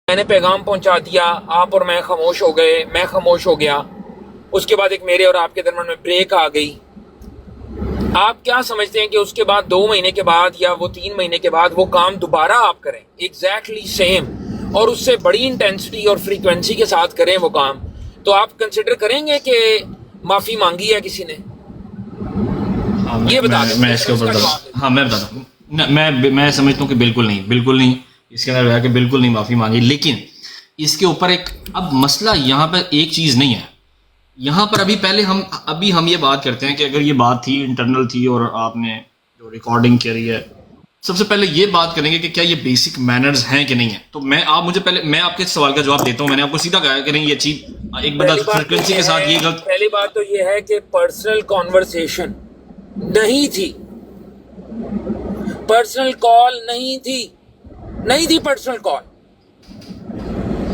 मैंने पैगाम पहुंचा दिया, आप और मैं खामोश हो गए, मैं खामोश हो गया। उसके बाद एक मेरे और आपके दरमियान में ब्रेक आ गई। आप क्या समझते हैं कि उसके बाद 2 महीने के बाद या वो 3 महीने के बाद वो काम दोबारा आप करें एग्जैक्टली सेम और उससे बड़ी इंटेंसिटी और फ्रीक्वेंसी के साथ करें वो काम, तो आप कंसिडर करेंगे कि माफी मांगी है किसी ने? हाँ, ये बता दें। मैं इसके ऊपर हाँ मैं बताता हूँ। मैं समझता हूँ कि बिल्कुल नहीं इसके अंदर रह के बिल्कुल नहीं माफ़ी मांगी। लेकिन इसके ऊपर एक अब मसला यहाँ पर एक चीज़ नहीं है। यहाँ पर अभी हम ये बात करते हैं कि अगर ये बात थी इंटरनल थी और आपने जो रिकॉर्डिंग करी है, सबसे पहले ये बात करेंगे कि क्या ये बेसिक मैनर्स हैं कि नहीं है। तो मैं आपके सवाल का जवाब देता हूँ। मैंने आपको सीधा कहा कि नहीं, ये चीज एक बंदा फ्रीक्वेंसी के साथ ये गलत। पहली बात तो ये है कि पर्सनल कॉन्वर्सेशन नहीं थी, पर्सनल कॉल नहीं थी पर्सनल कॉल।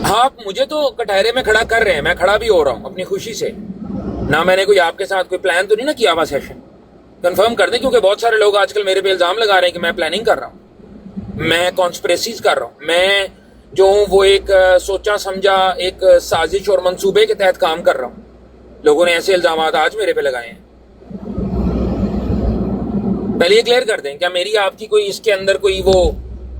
आप मुझे तो कटहरे में खड़ा कर रहे हैं, मैं खड़ा भी हो रहा हूं अपनी खुशी से ना। मैंने कोई आपके साथ कोई प्लान तो नहीं ना किया हुआ सेशन, कंफर्म कर दें, क्योंकि बहुत सारे लोग आजकल मेरे पे इल्जाम लगा रहे हैं कि मैं प्लानिंग कर रहा हूं, मैं कॉन्स्पिरेसीज कर रहा हूं। मैं जो हूं वो एक सोचा समझा एक साजिश और मंसूबे के तहत काम कर रहा हूं। लोगों ने ऐसे इल्जाम आज मेरे पे लगाए हैं। पहले ये क्लियर कर दें, क्या मेरी आपकी कोई इसके अंदर कोई वो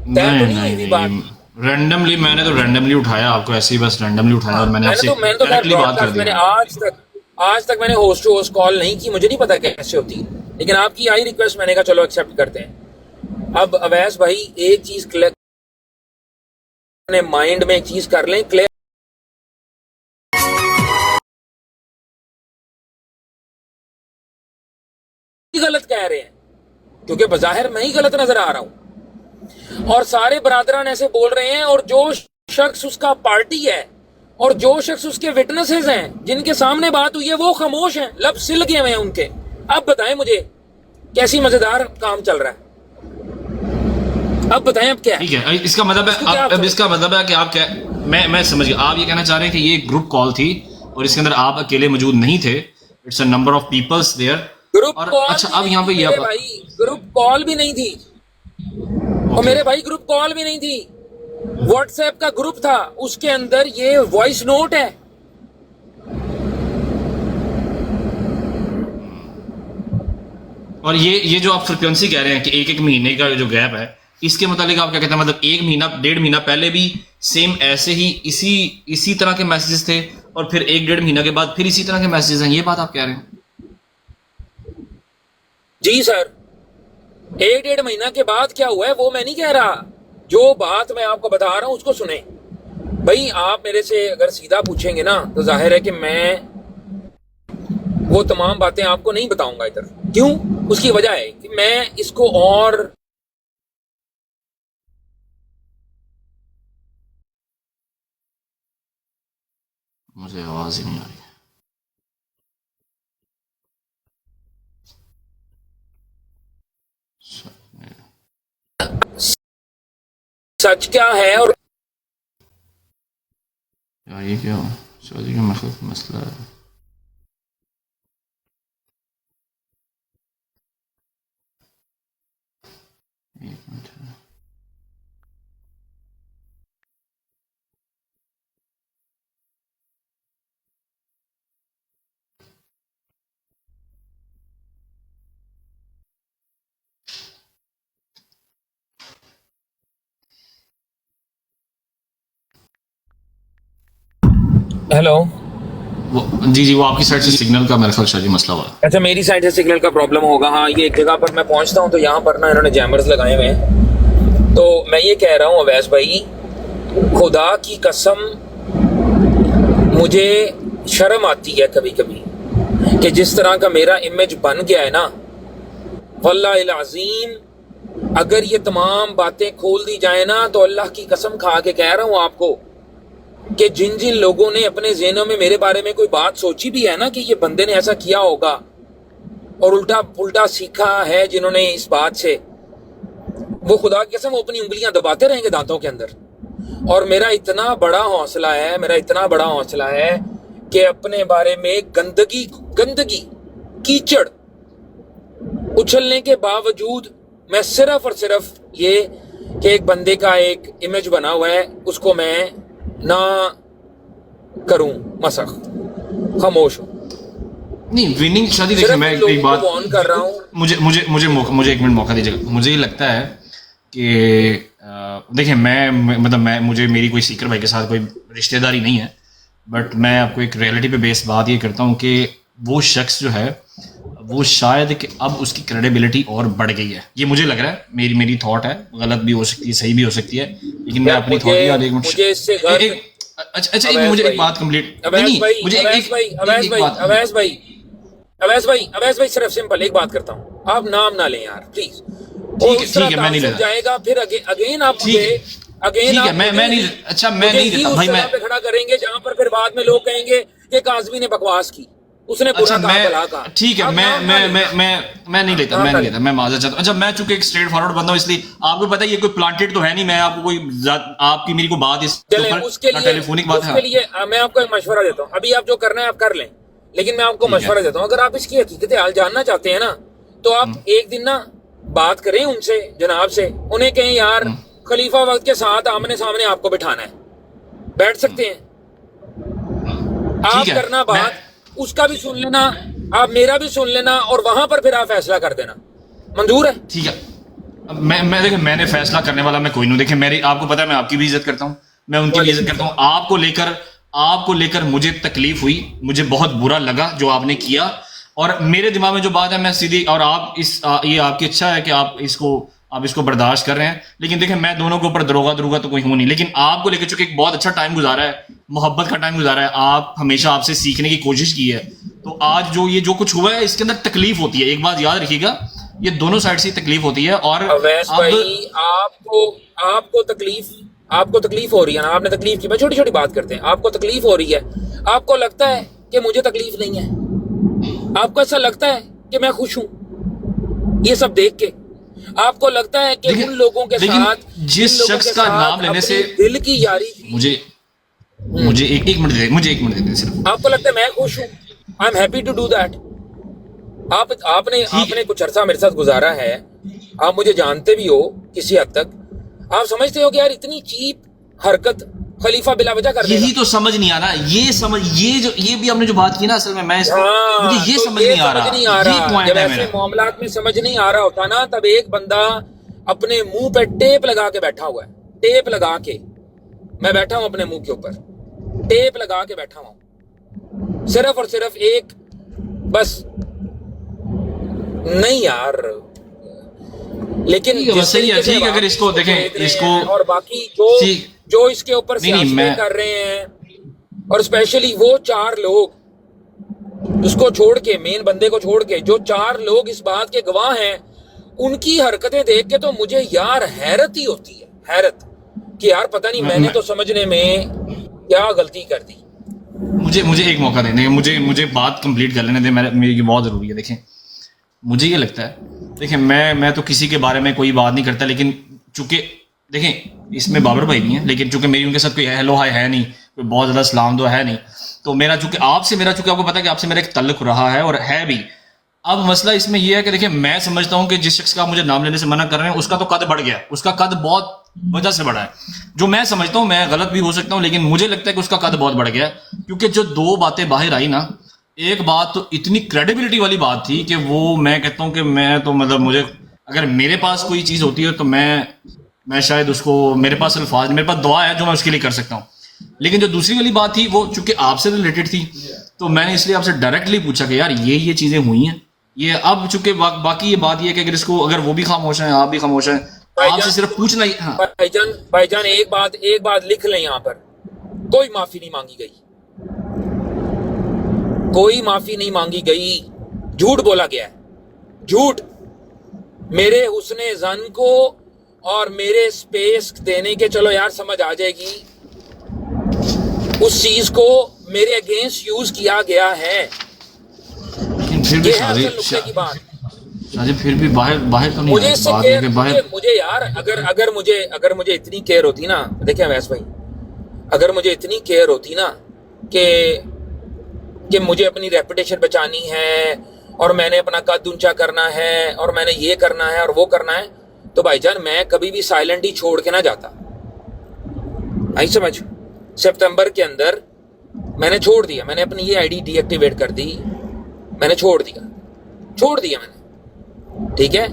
तय तो नहीं हुई बात? रैंडमली मैंने तो रैंडमली उठाया, आपको ऐसे ही बस रैंडमली उठाया और मैंने आपसे डायरेक्टली बात कर दी। मैंने आज तक मैंने होस्ट टू होस्ट कॉल नहीं की, मुझे नहीं पता कैसे होती, लेकिन आपकी आई रिक्वेस्ट मैंने कहा चलो एक्सेप्ट करते हैं। अब अवैस भाई एक चीज क्लियर अपने माइंड में, एक चीज कर लें क्लियर, गलत कह रहे हैं क्योंकि बजाहिर मैं ही गलत नजर आ रहा हूं और सारे बरादरान ऐसे बोल रहे हैं, और जो शख्स उसका पार्टी है और जो शख्स उसके विटनेसेस हैं जिनके सामने बात हुई है वो खामोश हैं, लब सिल गए हुए हैं उनके। अब बताएं मुझे कैसी मजेदार काम चल रहा है, अब बताएं अब क्या है? ठीक है, इसका मतलब है अब इसका मतलब है कि आप क्या, मैं समझ गया। आप ये कहना चाह रहे हैं कि ये ग्रुप कॉल थी और इसके अंदर आप अकेले मौजूद नहीं थे, it's a number of peoples there. Group और कॉल अच्छा, अब यहाँ पे ये भाई ग्रुप कॉल भी नहीं थी और मेरे भाई ग्रुप कॉल भी नहीं थी, व्हाट्सएप का ग्रुप था, उसके अंदर ये वॉइस नोट है। और ये जो आप फ्रिक्वेंसी कह रहे हैं कि एक महीने का जो गैप है, इसके मुतालिक आप क्या कहते हैं? मतलब 1 महीना 1.5 महीना पहले भी सेम ऐसे ही इसी तरह के मैसेजेस थे और फिर 1-1.5 महीना के बाद फिर इसी तरह के मैसेजेस हैं, ये बात आप कह रहे हैं? जी सर, 1-1.5 महीना के बाद क्या हुआ है वो मैं नहीं कह रहा, जो बात मैं आपको बता रहा हूं उसको सुने। भाई आप मेरे से अगर सीधा पूछेंगे ना तो जाहिर है कि मैं वो तमाम बातें आपको नहीं बताऊंगा इधर। क्यों? उसकी वजह है कि मैं इसको और मुझे आवाज ही नहीं आ रही। सच क्या है और यार ये क्या शादी का मसला है। एक मिनट। हेलो जी वो आपकी साइड से सिग्नल का मेरे ख्याल शायद मसला हुआ। अच्छा, मेरी साइड से सिग्नल का प्रॉब्लम होगा। हाँ, ये एक जगह पर मैं पहुंचता हूँ तो यहाँ पर ना इन्होंने जैमर्स लगाए हुए हैं। तो मैं ये कह रहा हूँ अवैस भाई, खुदा की कसम मुझे शर्म आती है कभी कभी कि जिस तरह का मेरा इमेज बन गया है ना, वल्लाहिल अज़ीम अगर ये तमाम बातें खोल दी जाए ना तो अल्लाह की कसम खा के कह रहा हूँ आपको कि जिन जिन लोगों ने अपने ज़हनों में मेरे बारे में कोई बात सोची भी है ना कि ये बंदे ने ऐसा किया होगा और उल्टा पुल्टा सीखा है जिन्होंने इस बात से, वो खुदा की कसम अपनी उंगलियां दबाते रहेंगे दांतों के अंदर। और मेरा इतना बड़ा हौसला है कि अपने बारे में गंदगी कीचड़ उछलने के बावजूद मैं सिर्फ और सिर्फ ये कि एक बंदे का एक इमेज बना हुआ है उसको मैं ना करूं मसख, खामोश हूं। नहीं विनिंग शादी देखिए, सिर्फ मैं लोगों एक बात को ऑन कर रहा हूं। मुझे एक मिनट मौका दीजिएगा। मुझे ये लगता है कि देखिए मैं मुझे मेरी कोई सीकर भाई के साथ कोई रिश्तेदारी नहीं है, बट मैं आपको एक रियलिटी पे बेस बात ये करता हूँ कि वो शख्स जो है वो शायद कि अब उसकी क्रेडिबिलिटी और बढ़ गई है, ये मुझे लग रहा है। मेरी थॉट है, गलत भी हो सकती है, सही भी हो सकती है, लेकिन मैं अपनी थॉट यार एक मिनट मुझे इससे अच्छा एक मुझे एक बात कंप्लीट नहीं मुझे अवैस भाई सिर्फ सिंपल एक बात करता हूँ, आप नाम ना लें यार प्लीज। ठीक है मैं नहीं लेता जाएगा फिर अगेन आप ठीक है मैं नहीं अच्छा मैं नहीं देता भाई। मैं खड़ा करेंगे जहां पर फिर बाद में लोग कहेंगे कि काज़मी ने बकवास की, उसने बुरा कहा भला कहा। ठीक है मैं नहीं लेता मैं माजूद चाहता हूँ। अच्छा मैं चूंकि एक स्ट्रेट फॉरवर्ड बंदा हूँ, इसलिए आपको पता है ये कोई प्लांटेड तो है नहीं, मैं आपको कोई आपकी मेरी कोई बात इस टेलीफोनिक बात है। उसके लिए मैं आपको एक मशवरा देता हूँ, अभी आप जो करना है आप कर लें, लेकिन मैं आपको मशवरा देता हूँ, अगर आप इसकी हकीकत हाल जानना चाहते हैं ना, तो आप एक दिन ना बात करें उनसे, जनाब से, उन्हें कहें यार खलीफा वक्त के साथ आमने सामने आपको बिठाना है, बैठ सकते हैं आप, करना बात, उसका भी सुन लेना, आप मेरा भी सुन लेना, और वहां पर फिर आप फैसला कर देना। मंजूर है? ठीक है। मैं देखिए मैंने फैसला करने वाला मैं कोई नहीं। देखिए मेरी आपको पता है मैं आपकी भी इज्जत करता हूँ, मैं उनकी भी इज्जत करता हूँ। आपको लेकर मुझे तकलीफ हुई, मुझे बहुत बुरा लगा जो आपने किया, और मेरे दिमाग में जो बात है मैं सीधी, और आप ये आपकी इच्छा है कि आप इसको बर्दाश्त कर रहे हैं, लेकिन देखिए मैं दोनों के ऊपर दरोगा तो कोई हूं नहीं, लेकिन आपको लेकर चूंकि एक बहुत अच्छा टाइम गुजारा है, मोहब्बत का टाइम गुजारा है, आप हमेशा आपसे सीखने की कोशिश की है, तो आज जो कुछ हुआ है इसके अंदर तकलीफ होती है। एक बात याद रखिएगा, ये दोनों साइड से तकलीफ होती है। और भाई आपको तकलीफ हो रही है ना, आपने तकलीफ की, मैं छोटी छोटी बात करते हैं, आपको तकलीफ हो रही है, आपको लगता है कि मुझे तकलीफ नहीं है, आपको ऐसा लगता है कि मैं खुश हूं ये सब देख के, आपको लगता है कि उन लोगों के साथ जिस शख्स का नाम लेने से दिल की यारी थी, मुझे एक मिनट दे सिर्फ, आपको लगता है मैं खुश हूं, I am happy to do that. आपने कुछ अरसा मेरे साथ गुजारा है, आप मुझे जानते भी हो किसी हद तक, आप समझते हो कि यार इतनी चीप हरकत खलीफा बिला वजह कर, यही तो समझ नहीं आ रहा, ये भी हमने जो बात की ना, असल में मुझे ये समझ नहीं आ रहा, जब ऐसे मामलात में समझ नहीं आ रहा होता ना, तब एक बंदा अपने मुंह पे टेप लगा के बैठा हुआ है, टेप लगा के मैं बैठा हूं, अपने मुंह के ऊपर टेप लगा के बैठा हूं, सिर्फ और सिर्फ एक बस नहीं यार, लेकिन सही है, ठीक है, अगर इसको देखें, इसको और बाकी जो इसके ऊपर सियासत कर रहे हैं, और स्पेशली वो 4 लोग उसको छोड़ के, मेन बंदे को छोड़ के, जो 4 लोग इस बात के गवाह हैं, उनकी हरकतें देख के तो मुझे यार हैरत ही होती है, हैरत कि यार पता नहीं मैंने तो समझने में क्या गलती कर दी। मुझे एक मौका देने, मुझे बात कंप्लीट कर लेने दे, मेरी बहुत जरूरी है। देखें मुझे ये लगता है, देखें मैं तो किसी के बारे में कोई बात नहीं करता, लेकिन चूंकि देखें इसमें बाबर भाई नहीं है, लेकिन चूंकि मेरी उनके साथ कोई हेलो हाय है नहीं, कोई बहुत ज़्यादा सलाम दो है नहीं, तो चूंकि आपको पता है कि आपसे मेरा एक तल्लुक रहा है और है भी। अब मसला इसमें यह है कि देखिए मैं समझता हूं कि जिस शख्स का मुझे नाम लेने से मना कर रहे हैं उसका तो कद बढ़ गया, उसका कद बहुत वजह से बढ़ा है, जो मैं समझता हूं, मैं गलत भी हो सकता हूं, लेकिन मुझे लगता है कि उसका कद बहुत बढ़ गया, क्योंकि जो 2 बातें बाहर आई ना, एक बात तो इतनी क्रेडिबिलिटी वाली बात थी कि वो मैं कहता हूं कि मैं तो मतलब मुझे अगर मेरे पास कोई चीज़ होती है तो मैं शायद उसको, मेरे पास अल्फाज, मेरे पास दुआ है जो मैं उसके लिए कर सकता हूँ, लेकिन जो दूसरी वाली बात थी वो चूंकि आपसे रिलेटेड थी, तो मैंने इसलिए आपसे डायरेक्टली पूछा कि यार ये चीज़ें हुई हैं, ये अब चूंकि बाकी ये बात ये है कि अगर वो भी खामोश है, आप भी खामोश हैं, आपसे सिर्फ पूछना ही। हाँ भाईजान एक बात लिख लें, यहाँ पर कोई माफी नहीं मांगी गई, कोई माफी नहीं मांगी गई, झूठ बोला गया है, झूठ मेरे हुस्ने ज़न को और मेरे स्पेस देने के, चलो यार समझ आ जाएगी, उस चीज को मेरे अगेंस्ट यूज किया गया है, फिर भी की बात फिर भी बाहर तो नहीं, मुझे इससे मुझे यार अगर मुझे इतनी केयर होती ना, देखिए वैस भाई, अगर मुझे इतनी केयर होती ना कि मुझे अपनी रेपुटेशन बचानी है और मैंने अपना कद ऊंचा करना है और मैंने ये करना है और वो करना है, तो भाईजान मैं कभी भी साइलेंट ही छोड़ के ना जाता, आई समझ, सितंबर के अंदर मैंने छोड़ दिया, मैंने अपनी ये आईडी डीएक्टिवेट कर दी, मैंने छोड़ दिया मैंने, ठीक है।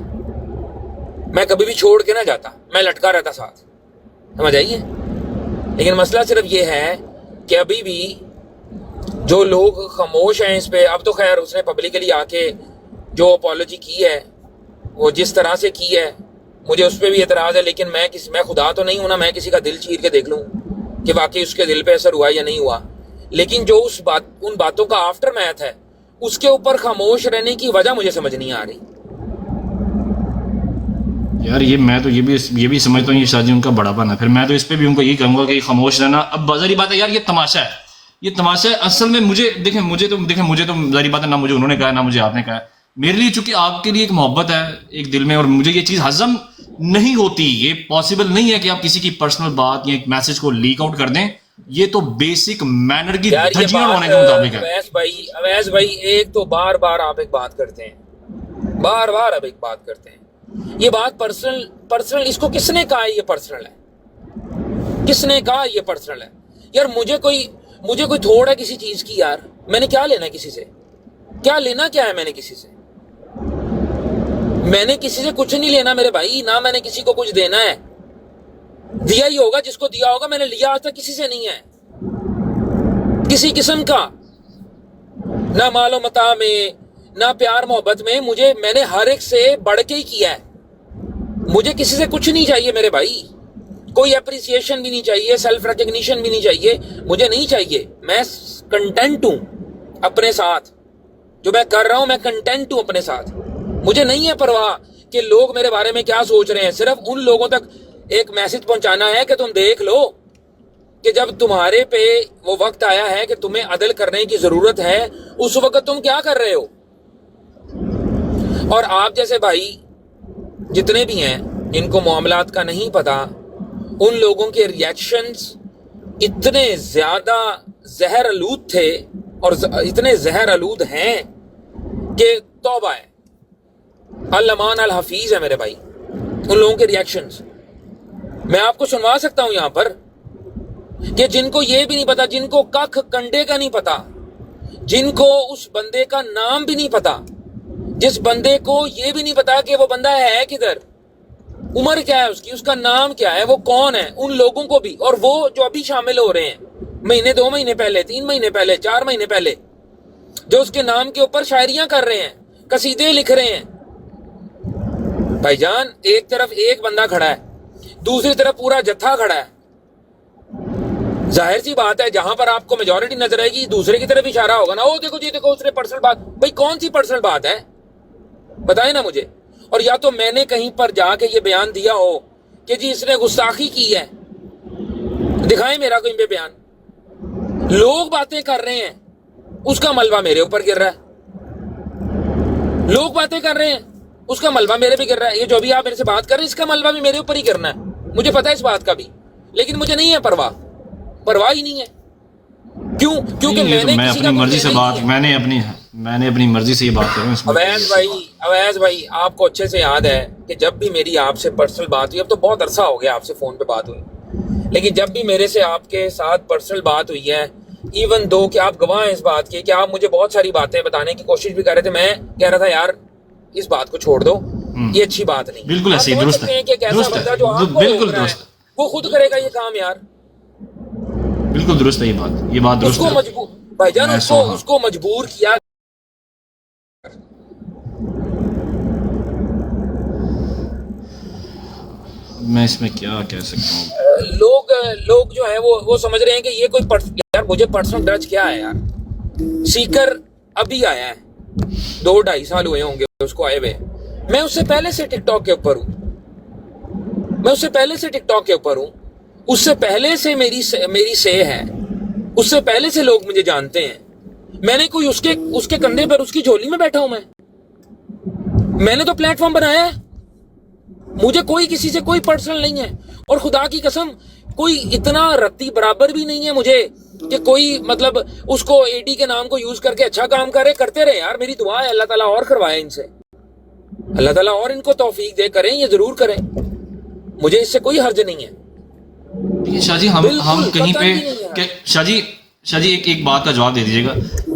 मैं कभी भी छोड़ के ना जाता, मैं लटका रहता साथ, समझ आइए। लेकिन मसला सिर्फ ये है कि अभी भी जो लोग खामोश हैं इस पे, अब तो खैर उसने पब्लिकली आके जो अपॉलॉजी की है वो जिस तरह से की है, मुझे उस पर भी एतराज़ है। लेकिन मैं खुदा तो नहीं हूं ना, मैं किसी का दिल चीर के देख लूं कि वाकई उसके दिल पे असर हुआ या नहीं हुआ। लेकिन जो उन बातों का आफ्टर मैथ है, उसके ऊपर खामोश रहने की वजह मुझे समझ नहीं आ रही यार। मैं तो ये भी समझता हूँ ये शादी उनका बड़ापन है। फिर मैं तो इस पे भी उनको यही कहूंगा कि खामोश रहना। अब जारी बात है यार, ये तमाशा है, ये तमाशा है। असल में मुझे तो जारी बात है, ना मुझे उन्होंने कहा ना मुझे आपने कहा। मेरे लिए चूंकि आपके लिए एक मोहब्बत है एक दिल में, और मुझे ये चीज हजम नहीं होती, ये पॉसिबल नहीं है कि आप किसी की पर्सनल बात या एक मैसेज को लीक आउट कर दें। ये तो बेसिक मैनर की धज्जियां उड़ाने के मुताबिक है। अवैस भाई एक तो बार बार आप एक बात करते हैं, बार बार आप एक बात करते हैं, ये बात पर्सनल इसको किसने कहा ये पर्सनल है? किसने कहा ये पर्सनल है? यार मुझे कोई थोड़ा है किसी चीज की यार, मैंने क्या लेना है किसी से? क्या लेना क्या है मैंने किसी से? मैंने किसी से कुछ नहीं लेना मेरे भाई, ना मैंने किसी को कुछ देना है। दिया ही होगा जिसको दिया होगा, मैंने लिया आज तक किसी से नहीं है किसी किस्म का, ना मालो मता में ना प्यार मोहब्बत में। मैंने हर एक से बढ़ के ही किया है। मुझे किसी से कुछ नहीं चाहिए मेरे भाई, कोई अप्रिसिएशन भी नहीं चाहिए, सेल्फ रिकग्निशन भी नहीं चाहिए, मुझे नहीं चाहिए। मैं कंटेंट हूं अपने साथ, जो मैं कर रहा हूं मैं कंटेंट हूं अपने साथ। मुझे नहीं है परवाह कि लोग मेरे बारे में क्या सोच रहे हैं। सिर्फ उन लोगों तक एक मैसेज पहुंचाना है कि तुम देख लो कि जब तुम्हारे पे वो वक्त आया है कि तुम्हें अदल करने की जरूरत है, उस वक्त तुम क्या कर रहे हो। और आप जैसे भाई जितने भी हैं जिनको मामलात का नहीं पता, उन लोगों के रिएक्शंस इतने ज्यादा जहर आलूद थे और इतने जहर आलूद हैं कि तौबा है, अल-अमान अल-हफीज है मेरे भाई उन लोगों के रिएक्शंस। मैं आपको सुनवा सकता हूं यहां पर कि जिनको ये भी नहीं पता, जिनको कख कंडे का नहीं पता, जिनको उस बंदे का नाम भी नहीं पता, जिस बंदे को ये भी नहीं पता कि वो बंदा है किधर, उम्र क्या है उसकी, उसका नाम क्या है, वो कौन है, उन लोगों को भी। और वो जो अभी शामिल हो रहे हैं महीने 2 महीने पहले, 3 महीने पहले, 4 महीने पहले, जो उसके नाम के ऊपर शायरियां कर रहे हैं, कसीदे लिख रहे हैं। भाईजान एक तरफ एक बंदा खड़ा है, दूसरी तरफ पूरा जत्था खड़ा है। जाहिर सी बात है जहां पर आपको मेजॉरिटी नजर आएगी दूसरे की तरफ इशारा होगा ना, ओ देखो जी देखो उसने पर्सनल बात। भाई कौन सी पर्सनल बात है बताए ना मुझे। और या तो मैंने कहीं पर जाके ये बयान दिया हो कि जी इसने गुस्ताखी की है, दिखाएं मेरा कोई पे बयान। लोग बातें कर रहे हैं, उसका मलबा मेरे ऊपर गिर रहा है। लोग बातें कर रहे हैं, उसका मलबा मेरे पे गिर रहा है। ये जो भी आप मेरे से बात कर रहे हैं, इसका मलबा भी मेरे ऊपर ही गिरना है, मुझे पता है इस बात का भी। लेकिन मुझे नहीं है परवाह ही नहीं है। क्यों? क्योंकि मैंने मैं अपनी मर्जी से बात, मैंने अपनी मर्जी से ये बात कर रहा हूं। अवैस भाई आपको अच्छे से याद है कि जब भी मेरी आपसे पर्सनल बात हुई, अब तो बहुत अरसा हो गया आपसे फोन पे बात हुई, लेकिन जब भी मेरे से आपके साथ पर्सनल बात हुई है, इवन दो कि आप गवाह हैं इस बात के कि आप मुझे बहुत सारी बातें बताने की कोशिश भी कर रहे थे, मैं कह रहा था यार इस बात को छोड़ दो, ये अच्छी बात नहीं। बिल्कुल ऐसे दुरुस्त है, बिल्कुल दुरुस्त, वो खुद करेगा ये काम यार, बिल्कुल दुरुस्त है ये बात दुरुस्त है। भाईजान उसको मजबूर किया। मैं इसमें क्या कह सकता हूँ। लोग जो है वो समझ रहे हैं कि ये कोई यार मुझे पर्सनल ग्रज क्या है यार। सीकर अभी आया है, 2-2.5 साल हुए होंगे उसको आए हुए। मैं उससे पहले से टिकटॉक के ऊपर हूँ, उससे पहले से मेरी से है, उससे पहले से लोग मुझे जानते हैं। मैंने कोई उसके कंधे पर उसकी झोली में बैठा हूं मैंने तो प्लेटफॉर्म बनाया है। मुझे कोई किसी से कोई पर्सनल नहीं है, और खुदा की कसम कोई इतना रत्ती बराबर भी नहीं है मुझे कि कोई मतलब उसको एडी के नाम को यूज करके अच्छा काम करते रहे यार। मेरी दुआ है अल्लाह ताला और करवाए इनसे, अल्लाह ताला और इनको तौफीक दे, करें ये जरूर करें, मुझे इससे कोई हर्ज नहीं है। देखिए शाह जी, हम बिल्कुल कहीं पता पे भी नहीं है। के शाह जी एक बात का जवाब दे दीजिएगा।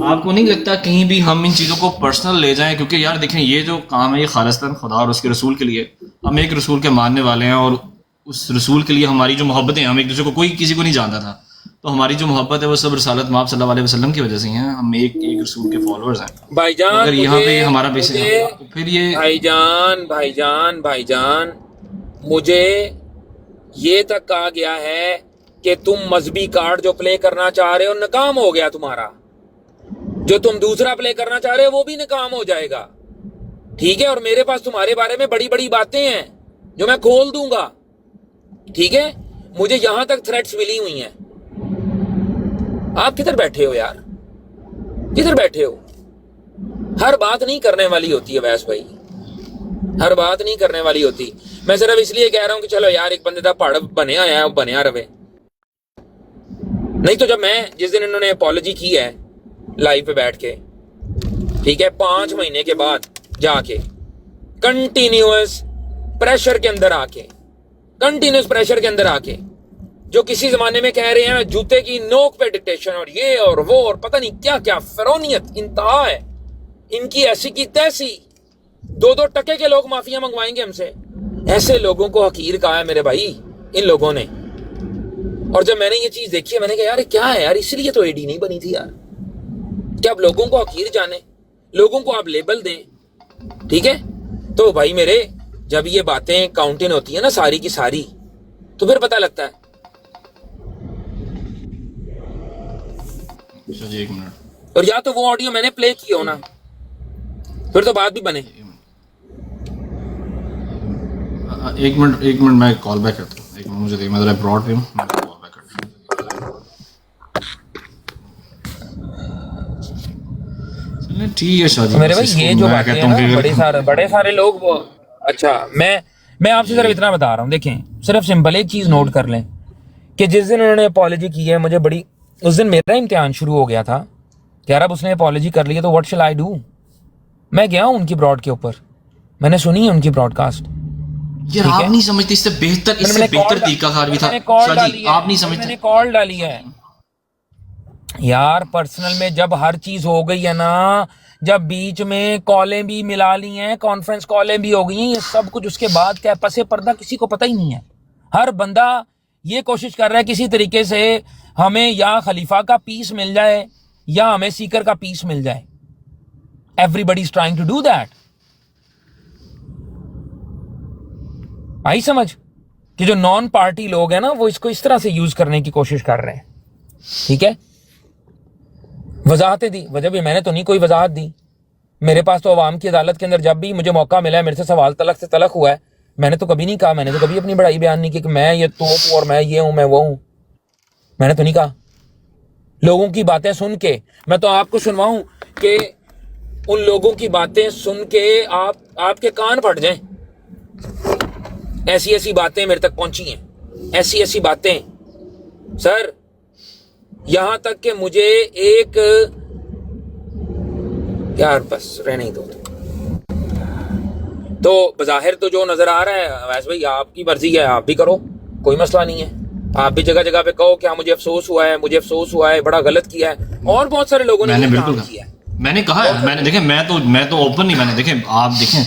आपको नहीं लगता कहीं भी हम इन चीज़ों को पर्सनल ले जाएं? क्योंकि यार देखें, ये जो काम है ये खालिस्तान खुदा और उसके रसूल के लिए, हम एक रसूल के मानने वाले हैं, और उस रसूल के लिए हमारी जो मोहब्बत है, हम एक दूसरे को, कोई किसी को नहीं जानता था, तो हमारी जो मोहब्बत है वो सब रसालत माब सल्लल्लाहु अलैहि वसल्लम की वजह से ही है। हम एक रसूल के फॉलोअर्स हैं। तो भाईजान अगर यहाँ पे मुझे हमारा बेसिस मुझे तो फिर ये भाईजान मुझे ये तक कहा गया है कि तुम मजहबी कार्ड जो प्ले करना चाह रहे हो नाकाम हो गया तुम्हारा, जो तुम दूसरा प्ले करना चाह रहे हो वो भी नाकाम हो जाएगा, ठीक है। और मेरे पास तुम्हारे बारे में बड़ी बड़ी बातें हैं जो मैं खोल दूंगा, ठीक है। मुझे यहां तक थ्रेट्स मिली हुई हैं। आप किधर बैठे हो यार, किधर बैठे हो? हर बात नहीं करने वाली होती है वैस भाई, हर बात नहीं करने वाली होती। मैं सिर्फ इसलिए कह रहा हूं कि चलो यार एक बंदे का पहाड़ बने आया है, बनिया रवे। नहीं तो जब मैं जिस दिन इन्होंने अपॉलॉजी की है लाइव पे बैठ के, ठीक है, 5 महीने के बाद जाके कंटिन्यूअस प्रेशर के अंदर आके जो किसी जमाने में कह रहे हैं जूते की नोक पे डिक्टेशन और ये और वो और पता नहीं क्या क्या, फिरौनियत इंतहा है इनकी, ऐसी की तैसी। 2-2 टके के लोग माफिया मंगवाएंगे हमसे। ऐसे लोगों को हकीर कहा है मेरे भाई इन लोगों ने। और जब मैंने ये चीज देखी, मैंने कहा यार क्या है यार, इसलिए तो एडी नहीं बनी थी यार, कि आप लोगों को हकीर जाने, लोगों को आप लेबल दें, ठीक है। तो भाई मेरे, जब ये बातें काउंटिंग होती है ना सारी की सारी, तो फिर पता लगता है। जी 1 मिनट। और या तो वो ऑडियो मैंने प्ले किया हो ना, फिर तो बात भी बने। 1 मिनट मैं कॉल बैक करता हूँ। 1 मिनट मुझे देखिए, मैं जरा ब्रॉड पे हूँ, मैं कॉल बैक करता हूँ। चलिए ठीक है शाह जी। मेरे भाई ये जो बातें हैं ना, बड़े सारे लोग वो, अच्छा मैं आपसे सिर्फ इतना बता रहा हूँ, देखें सिर्फ सिंपल एक चीज नोट कर लें कि जिस दिन उन्होंने अपॉलॉजी की है, मुझे बड़ी, उस दिन मेरा इम्तिहान शुरू हो गया था कि यार अब उसने अपॉलॉजी कर ली है तो व्हाट शैल आई डू। मैं गया हूँ उनकी ब्रॉड के ऊपर, मैंने सुनी है उनकी ब्रॉडकास्ट। यार आप नहीं समझते, इससे बेहतर तरीकाकार भी था शाह जी, आप नहीं समझते। मैंने कॉल डाली है यार पर्सनल में, जब हर चीज हो गई है ना, जब बीच में कॉलें भी मिला ली हैं, कॉन्फ्रेंस कॉलें भी हो गई हैं, ये सब कुछ उसके बाद क्या पसे पर्दा किसी को पता ही नहीं है। हर बंदा ये कोशिश कर रहा है किसी तरीके से हमें या खलीफा का पीस मिल जाए या हमें सीकर का पीस मिल जाए। Everybody is trying to do that. आई समझ कि जो नॉन पार्टी लोग हैं ना, वो इसको इस तरह से यूज करने की कोशिश कर रहे हैं, ठीक है। वजाहतें दी, वजह भी मैंने तो नहीं कोई वजाहत दी। मेरे पास तो अवाम की अदालत के अंदर जब भी मुझे मौका मिला है, मेरे से सवाल तलक से तलक हुआ है, मैंने तो कभी नहीं कहा, मैंने तो कभी अपनी बड़ाई बयान नहीं की कि मैं ये तोप हूं और मैं ये हूं, मैं वो हूं, मैंने तो नहीं कहा। लोगों की बातें सुन के, मैं तो आपको सुनवाऊं कि उन लोगों की बातें सुन के आपके कान फट जाएं। ऐसी ऐसी बातें मेरे तक पहुंची हैं, ऐसी ऐसी बातें सर, यहां तक कि मुझे एक, यार बस रहने ही दो। तो बज़ाहिर तो जो नजर आ रहा है वैसे भाई आपकी मर्जी है, आप भी करो, कोई मसला नहीं है। आप भी जगह जगह पे कहो कि मुझे अफसोस हुआ है, बड़ा गलत किया है। और बहुत सारे लोगों ने बिल्कुल किया है, मैंने कहा है, मैंने देखे, मैं तो ओपन नहीं, मैंने देखे, आप देखें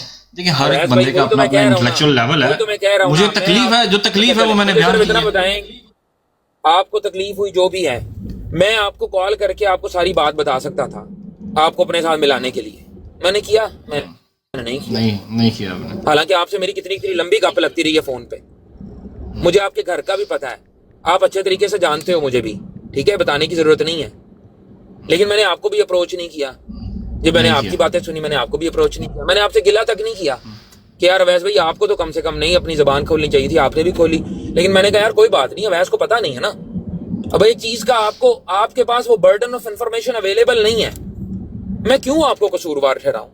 हर एक बंदे का अपना इंटेलेक्चुअल लेवल है। मुझे तकलीफ है, जो तकलीफ है वो मैंने बयान की है। बताएं आपको तकलीफ हुई जो भी है, मैं आपको कॉल करके आपको सारी बात बता सकता था, आपको अपने साथ मिलाने के लिए। मैंने किया? मैंने नहीं किया आपने। हालांकि आपसे मेरी कितनी लंबी गप लगती रही है फोन पे। मुझे आपके घर का भी पता है, आप अच्छे तरीके से जानते हो मुझे भी, ठीक है, बताने की जरूरत नहीं है। लेकिन मैंने आपको भी अप्रोच नहीं किया। जब मैंने आपकी बातें सुनी, मैंने आपको भी अप्रोच नहीं किया। मैंने आपसे गिला तक नहीं किया कि यार अवैस भाई आपको तो कम से कम नहीं अपनी जबान खोलनी चाहिए थी, आपने भी खोली। लेकिन मैंने कहा यार कोई बात नहीं, अवैस को पता नहीं है ना। अब एक चीज का आपको, आपके पास वो बर्डन ऑफ इंफॉर्मेशन अवेलेबल नहीं है, मैं क्यों आपको कसूरवार ठहराऊं?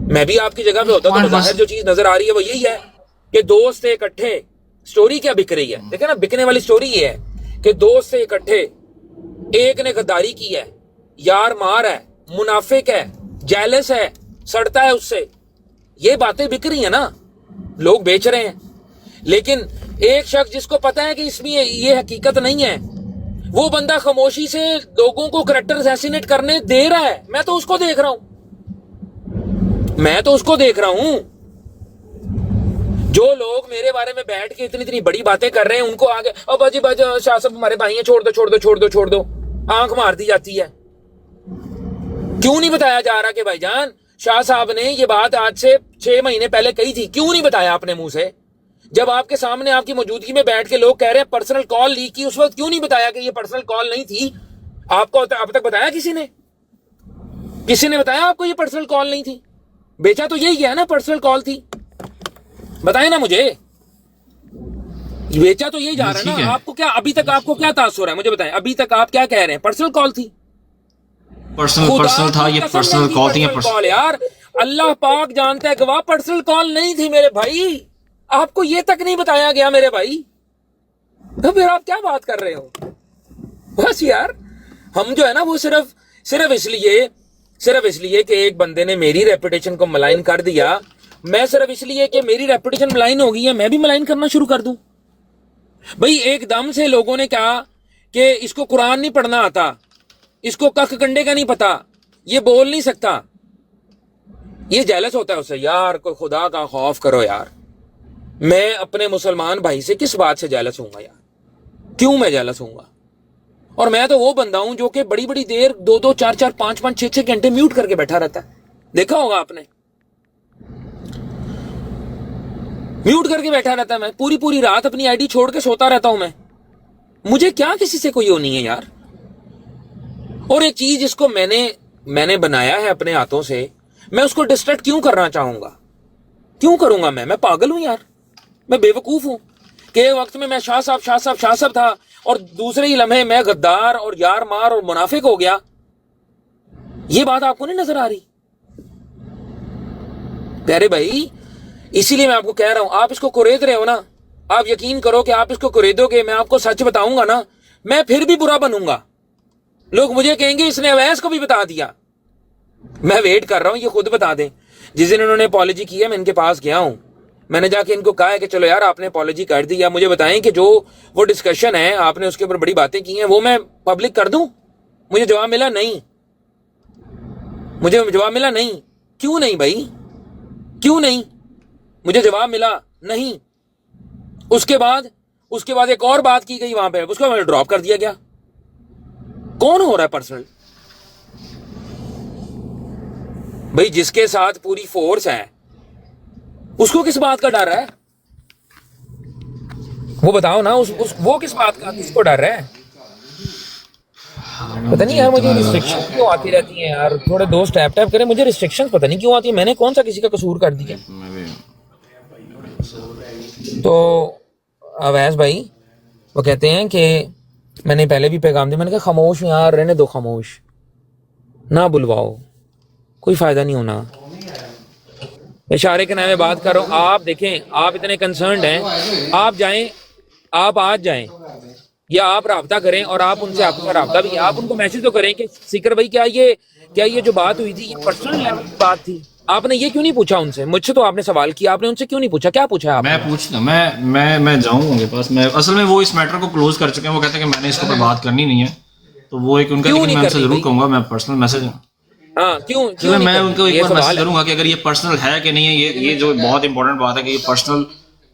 मैं भी आपकी जगह पे होता तो बाहर जो चीज नजर आ रही है वो यही है कि दोस्त इकट्ठे, स्टोरी क्या बिक रही है, देखे ना, बिकने वाली स्टोरी ये है कि दोस्त से इकट्ठे, एक ने गद्दारी की है, यार मार है, मुनाफिक है, जेलस है, सड़ता है उससे, ये बातें बिक रही है ना, लोग बेच रहे हैं। लेकिन एक शख्स जिसको पता है कि इसमें ये हकीकत नहीं है, वो बंदा खामोशी से लोगों को करैक्टर असैसिनेट करने दे रहा है। मैं तो उसको देख रहा हूं, मैं तो उसको देख रहा हूं। जो लोग मेरे बारे में बैठ के इतनी इतनी बड़ी बातें कर रहे हैं, उनको आगे अब बाजी बाजी शाह साहब हमारे भाई हैं, छोड़ दो छोड़ दो छोड़ दो छोड़ दो, आंख मार दी जाती है। क्यों नहीं बताया जा रहा कि भाईजान शाह साहब ने ये बात आज से 6 महीने पहले कही थी? क्यों नहीं बताया आपने मुंह से? जब आपके सामने आपकी मौजूदगी में बैठ के लोग कह रहे हैं पर्सनल कॉल लीक की, उस वक्त क्यों नहीं बताया कि ये पर्सनल कॉल नहीं थी? आपको अब तक बताया किसी ने? किसी ने बताया आपको ये पर्सनल कॉल नहीं थी? बेचा तो यही गया ना, पर्सनल कॉल थी। बताए ना मुझे, बेचा तो यही जा रहा है ना। आपको क्या अभी तक आपको क्या तासुर है, मुझे बताएं। अभी तक आप क्या कह रहे हैं? पर्सनल कॉल थी, पर्सनल था, ये पर्सनल कॉल थी, कॉल यार अल्लाह पाक जानता है गवाह, पर्सनल कॉल नहीं थी मेरे भाई। आपको ये तक नहीं बताया गया मेरे भाई, तो फिर आप क्या बात कर रहे हो? बस यार, हम जो है ना वो सिर्फ इसलिए कि एक बंदे ने मेरी रेपुटेशन को मलाइन कर दिया, मैं सिर्फ इसलिए कि मेरी रेपुटेशन मलाइन हो गई है मैं भी मलाइन करना शुरू कर दूं? भाई एकदम से लोगों ने कहा कि इसको कुरान नहीं पढ़ना आता, इसको कख कंडे का नहीं पता, ये बोल नहीं सकता, ये जेलस होता है उससे। यार कोई खुदा का खौफ करो यार, मैं अपने मुसलमान भाई से किस बात से जेलस हूंगा यार? क्यों मैं जेलस हूंगा? और मैं तो वो बंदा हूं जो कि बड़ी बड़ी देर 2-2, 4-4, 5-5, 6-6 घंटे म्यूट करके बैठा रहता है। देखा होगा आपने, म्यूट करके बैठा रहता है। मैं पूरी रात अपनी आईडी छोड़ के सोता रहता हूं मैं। मुझे क्या किसी से कोई वो नहीं है यार। और एक चीज जिसको मैंने बनाया है अपने हाथों से, मैं उसको डिस्ट्रैक्ट क्यों करना चाहूंगा? क्यों करूंगा? मैं पागल हूं यार, मैं बेवकूफ हूं कि एक वक्त में मैं शाह साहब था और दूसरे ही लम्हे मैं गद्दार और यार मार और मुनाफिक हो गया। ये बात आपको नहीं नजर आ रही प्यारे भाई? इसीलिए मैं आपको कह रहा हूं, आप इसको कुरेद रहे हो ना, आप यकीन करो कि आप इसको कुरेदोगे, मैं आपको सच बताऊंगा ना, मैं फिर भी बुरा बनूंगा। लोग मुझे कहेंगे इसने अवैस को भी बता दिया। मैं वेट कर रहा हूं ये खुद बता दें। जिस दिन उन्होंने अपॉलॉजी की है, मैं इनके पास गया हूं, मैंने जाके इनको कहा है कि चलो यार आपने अपॉलॉजी कर दी, या मुझे बताएं कि जो वो डिस्कशन है आपने उसके ऊपर बड़ी बातें की हैं वो मैं पब्लिक कर दूं? मुझे जवाब मिला नहीं, मुझे जवाब मिला नहीं। क्यों नहीं भाई, क्यों नहीं? मुझे जवाब मिला नहीं। उसके बाद एक और बात की गई वहां पे, उसको मैंने ड्रॉप कर दिया गया। कौन हो रहा है पर्सनल? भाई जिसके साथ पूरी फोर्स है उसको किस बात का डर है? वो बताओ ना, वो किस बात का, किसको डर है? पता नहीं यार, मुझे रिस्ट्रिक्शन क्यों आती रहती हैं यार। थोड़े दोस्त टैप करें, मुझे रिस्ट्रिक्शन पता नहीं क्यों आती है। मैंने कौन सा किसी का कसूर कर दिया? तो अवैस भाई वो कहते हैं कि मैंने पहले भी पैगाम दिया, मैंने कहा खामोश यार, रहने दो, खामोश ना बुलवाओ, कोई फायदा नहीं होना। इशारे के नामे बात कर रहा हूं। आप देखें, आप इतने कंसर्न्ड हैं, आप जाएं, आप आज जाएं या आप राब्ता करें, और आप उनसे आपका राब्ता भी, आप उनको मैसेज तो करें कि सिकर भाई क्या ये जो बात हुई थी ये पर्सनल लेवल की बात थी? आपने ये क्यों नहीं पूछा उनसे? मुझसे तो आपने सवाल किया, आपने उनसे क्यों नहीं पूछा? क्या पूछा आपने? मैं पूछना, मैं जाऊं उनके पास। मैं असल में वो इस मैटर को क्लोज कर चुके हैं। वो कहते हैं कि मैंने इसके ऊपर बात करनी नहीं है, तो वो एक उनका, लेकिन मैं उनसे जरूर कहूंगा, मैं पर्सनल मैसेज, हाँ क्यों मैं उनको एक बार मैसेज करूंगा कि अगर ये पर्सनल है कि नहीं है। ये जो बहुत इंपॉर्टेंट बात है कि ये पर्सनल,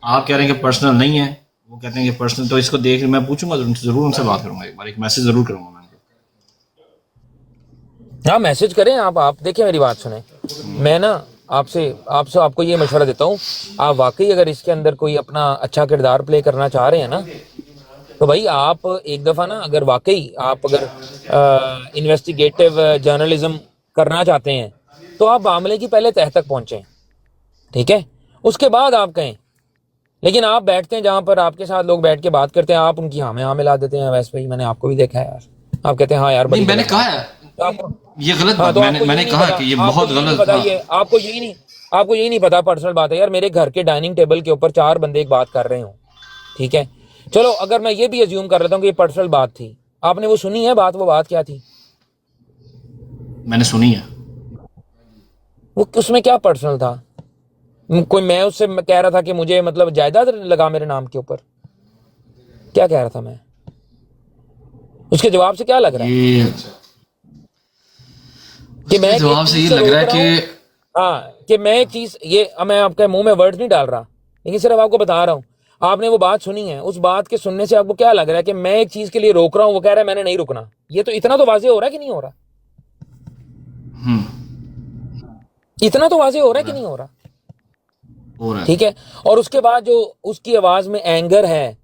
आप कह रहे हैं कि पर्सनल नहीं है, वो कहते हैं कि पर्सनल, तो इसको देख मैं पूछूंगा जरूर, उनसे बात करूंगा, एक बार एक मैसेज जरूर करूंगा मैं। हाँ मैसेज करें आप देखिए मेरी बात सुने। मैं ना आपको ये मशवरा देता हूँ, आप वाकई अगर इसके अंदर कोई अपना अच्छा किरदार प्ले करना चाह रहे हैं ना, तो भाई आप एक दफ़ा ना, अगर वाकई आप अगर इन्वेस्टिगेटिव जर्नलिज्म करना चाहते हैं तो आप मामले की पहले तह तक पहुंचें, ठीक है? उसके बाद आप कहें। लेकिन आप बैठते हैं जहां पर आपके साथ लोग बैठ के बात करते हैं, आप उनकी हाँ में हाँ मिला देते हैं। वैसे भाई मैंने आपको भी देखा है यार, आप कहते हैं हाँ यार मैंने कहा है ये गलत बात, मैंने कहा कि ये बहुत गलत बात है। आपको यही नहीं पता पर्सनल बात है यार। मेरे घर के डाइनिंग टेबल के ऊपर 4 बंदे एक बात कर रहे हो, ठीक है? चलो अगर मैं ये भी अज्यूम कर लेता हूँ कि ये पर्सनल बात थी, आपने वो सुनी है बात? वो बात क्या थी? मैंने सुनी है। वो उसमें क्या पर्सनल था? कोई मैं उससे कह रहा था कि मुझे मतलब जायदाद लगा मेरे नाम के ऊपर, क्या कह रहा था मैं? उसके जवाब से क्या लग रहा है ये कि मैं उसके जवाब से ये लग रहा है कि हाँ, कि मैं एक चीज, ये मैं आपके मुंह में वर्ड्स नहीं डाल रहा, लेकिन सिर्फ आपको बता रहा हूँ। आपने वो बात सुनी है, उस बात के सुनने से आपको क्या लग रहा है कि मैं एक चीज के लिए रोक रहा हूँ, वो कह रहा है मैंने नहीं रुकना। ये तो इतना तो वाजे हो रहा है कि नहीं हो रहा? इतना तो वाजे हो रहा है कि नहीं हो रहा? हो रहा है। ठीक है। और उसके बाद जो उसकी आवाज में एंगर है,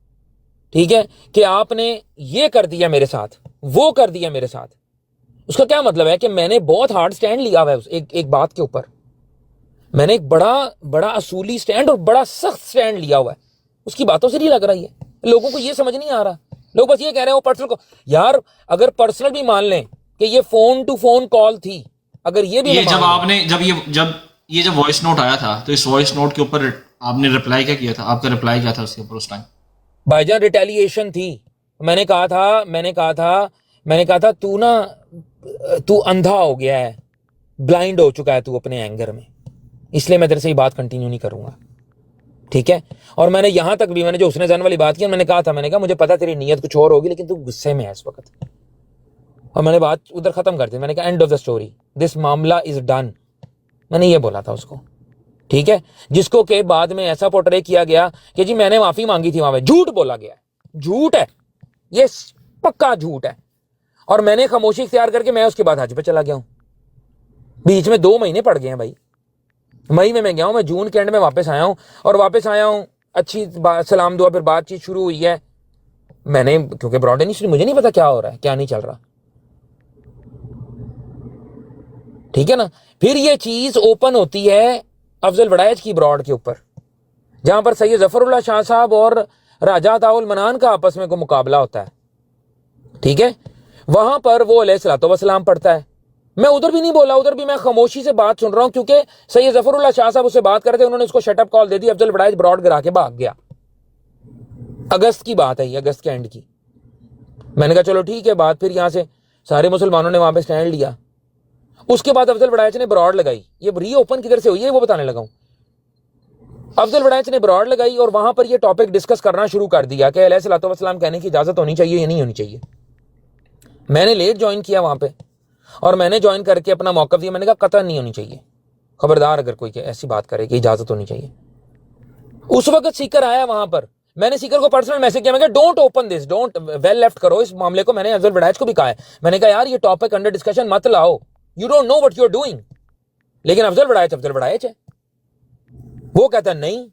ठीक है, कि आपने ये कर दिया मेरे साथ, वो कर दिया मेरे साथ, उसका क्या मतलब है कि मैंने बहुत हार्ड स्टैंड लिया हुआ है एक बात के ऊपर। मैंने एक बड़ा असूली स्टैंड और बड़ा सख्त स्टैंड लिया हुआ है। उसकी बातों से नहीं लग रही है। लोगों को ये समझ नहीं आ रहा। लोग बस ये कह रहे हैं वो पर्सनल को, यार अगर पर्सनल भी मान लें कि ये फोन टू फोन कॉल थी, अगर ये भी ये हम जब मान लें, आपने जब वॉइस नोट आया था तो इस वॉइस नोट के ऊपर आपने रिप्लाई क्या किया था? आपका रिप्लाई क्या था उसके ऊपर उस टाइम? भाईजान रिटेलिएशन थी। मैंने कहा था तू अंधा हो गया है, ब्लाइंड हो चुका है तू अपने एंगर में, इसलिए मैं तेरे से ये बात कंटिन्यू नहीं करूंगा, ठीक है। और मैंने यहां तक भी, मैंने जो उसने जन वाली बात की, मैंने कहा मुझे पता तेरी नीयत कुछ और होगी, लेकिन तू गुस्से में है इस वक्त। और मैंने बात उधर खत्म कर दी। मैंने कहा end of the story, this मामला इज डन। मैंने ये बोला था उसको, ठीक है। जिसको के बाद में ऐसा पोर्ट्रे किया गया कि जी मैंने माफी मांगी थी, वहां पे झूठ बोला गया, झूठ है ये, पक्का झूठ है। और मैंने खामोशी इख्तियार करके मैं उसके बाद हज पे चला गया हूं। बीच में 2 महीने पड़ गए हैं भाई। मई में मैं गया हूं, मैं जून के एंड में वापस आया हूं, और वापस आया हूं अच्छी सलाम दुआ, फिर बातचीत शुरू हुई है। मैंने, क्योंकि ब्रॉड इंडस्ट्री, मुझे नहीं पता क्या हो रहा है क्या नहीं चल रहा, ठीक है ना। फिर ये चीज ओपन होती है अफजल वड़ैच की ब्रॉड के ऊपर, जहां पर सैयद जफरुल्लाह शाह साहब और राजा ताउल मनान का आपस में कोई मुकाबला होता है, ठीक है। वहां पर वो अलैहिस्सलातु वस्सलाम पढ़ता है। मैं उधर भी नहीं बोला, उधर भी मैं खामोशी से बात सुन रहा हूं, क्योंकि सैयद जफरुल्लाह शाह साहब उससे बात कर रहे थे, उन्होंने उसको शटअप कॉल दे दी, अफजल वड़ैच ब्रॉड गिरा के भाग गया। अगस्त की बात है ये, अगस्त के एंड की। मैंने कहा चलो ठीक है बात, फिर यहां से सारे मुसलमानों ने वहां पे स्टैंड लिया। उसके बाद अफजल वड़ैच ने ब्रॉड लगाई। ये रीओपन किधर से हुई है वो बताने लगा हूं। अफजल वड़ैच ने ब्रॉड लगाई और वहां पर ये टॉपिक डिस्कस करना शुरू कर दिया कि अलैहिस्सलातु वस्सलाम कहने की इजाजत होनी चाहिए या नहीं होनी चाहिए। मैंने लेट ज्वाइन किया वहां पे, और मैंने ज्वाइन करके अपना मौकफ दिया। मैंने कहा कतई नहीं होनी चाहिए, खबरदार अगर कोई ऐसी बात करे कि इजाजत होनी चाहिए। उस वक्त सीकर आया वहां पर, मैंने सीकर को पर्सनल मैसेज किया, मैं don't open this, don't well left करो इस मामले को। मैंने अफजल वड़ैच को भी कहा है, मैंने कहा यार ये टॉपिक अंडर डिस्कशन मत लाओ, you don't know what you are doing. लेकिन अफजल वड़ैच है, वो कहता है नहीं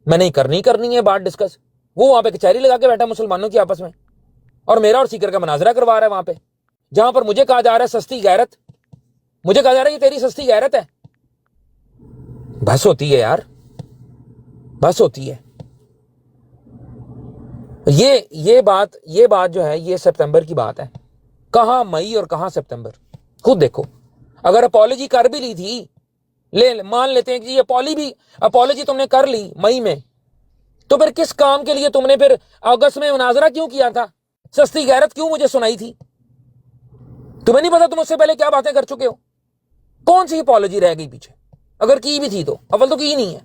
मैंने करनी है बात डिस्कस। वो वहां पे कचहरी लगा के बैठा मुसलमानों की आपस में, और मेरा और सीकर का मुनाजरा करवा रहा है वहां पे, जहां पर मुझे कहा जा रहा है सस्ती गैरत, मुझे कहा जा रहा है ये तेरी सस्ती गैरत है। बस होती है यार, बस होती है। ये बात जो है ये सितंबर की बात है। कहां मई और कहां सितंबर, खुद देखो। अगर अपॉलॉजी कर भी ली थी, मान लेते हैं कि ये अपॉलॉजी तुमने कर ली मई में, तो फिर किस काम के लिए तुमने फिर अगस्त में मुनाजरा क्यों किया था? सस्ती गैरत क्यों मुझे सुनाई थी? तुम्हें नहीं पता तुम उससे पहले क्या बातें कर चुके हो? कौन सी अपॉलॉजी रह गई पीछे? अगर की भी थी तो अव्वल तो की नहीं है।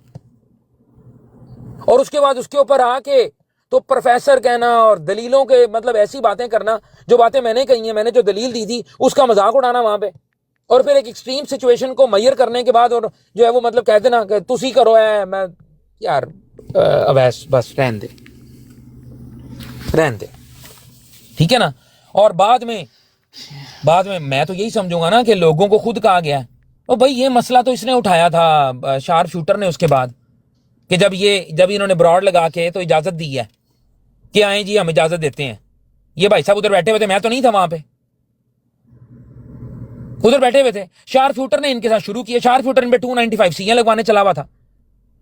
और उसके बाद उसके ऊपर आके तो प्रोफेसर कहना और दलीलों के मतलब ऐसी बातें करना, जो बातें मैंने कही हैं, मैंने जो दलील दी थी उसका मजाक उड़ाना वहां पे, और फिर एक एक्सट्रीम सिचुएशन को मैयर करने के बाद और जो है वो मतलब कह देना कि तुसी करो है। मैं यार अवैस बस रहने दे, ठीक है ना। और बाद में मैं तो यही समझूंगा ना कि लोगों को खुद कहा गया है, ओ भाई ये मसला तो इसने उठाया था शार्प शूटर ने उसके बाद, कि जब इन्होंने ब्रॉड लगा के तो इजाजत दी है कि आए जी हम इजाजत देते हैं। ये भाई साहब उधर बैठे हुए थे, मैं तो नहीं था वहां पे, उधर बैठे हुए थे। शार्प शूटर ने इनके साथ शुरू किया। शार्प शूटर इन पे 295 सी लगवाने चला हुआ था।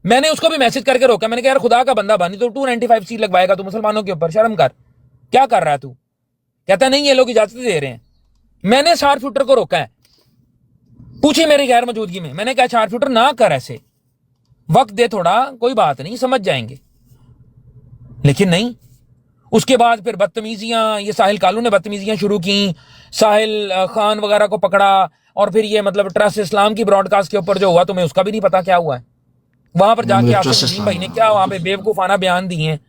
मैंने उसको भी मैसेज करके रोका, मैंने कहा यार खुदा का बंदा बनी तो 295 सी लगवाएगा तू मुसलमानों के ऊपर, शर्म कर, क्या कर रहा है तू? कहता नहीं ये लोग इजाजत दे रहे हैं। मैंने शार्प शूटर को रोका है, पूछे मेरी गैर मौजूदगी में। मैंने कहा शार्प शूटर ना कर ऐसे, वक्त दे थोड़ा, कोई बात नहीं समझ जाएंगे। लेकिन नहीं, उसके बाद फिर बदतमीजियां, ये साहिल कालू ने बदतमीजियां शुरू की, साहिल खान वगैरह को पकड़ा, और फिर ये मतलब ट्रस्ट इस्लाम की ब्रॉडकास्ट के ऊपर जो हुआ तुम्हें उसका भी नहीं पता क्या हुआ है। वहां पर जाके मुझे आसिफ ट्रस्ट नदीम भाई ने क्या वहां पे बेवकूफाना बयान दिए हैं।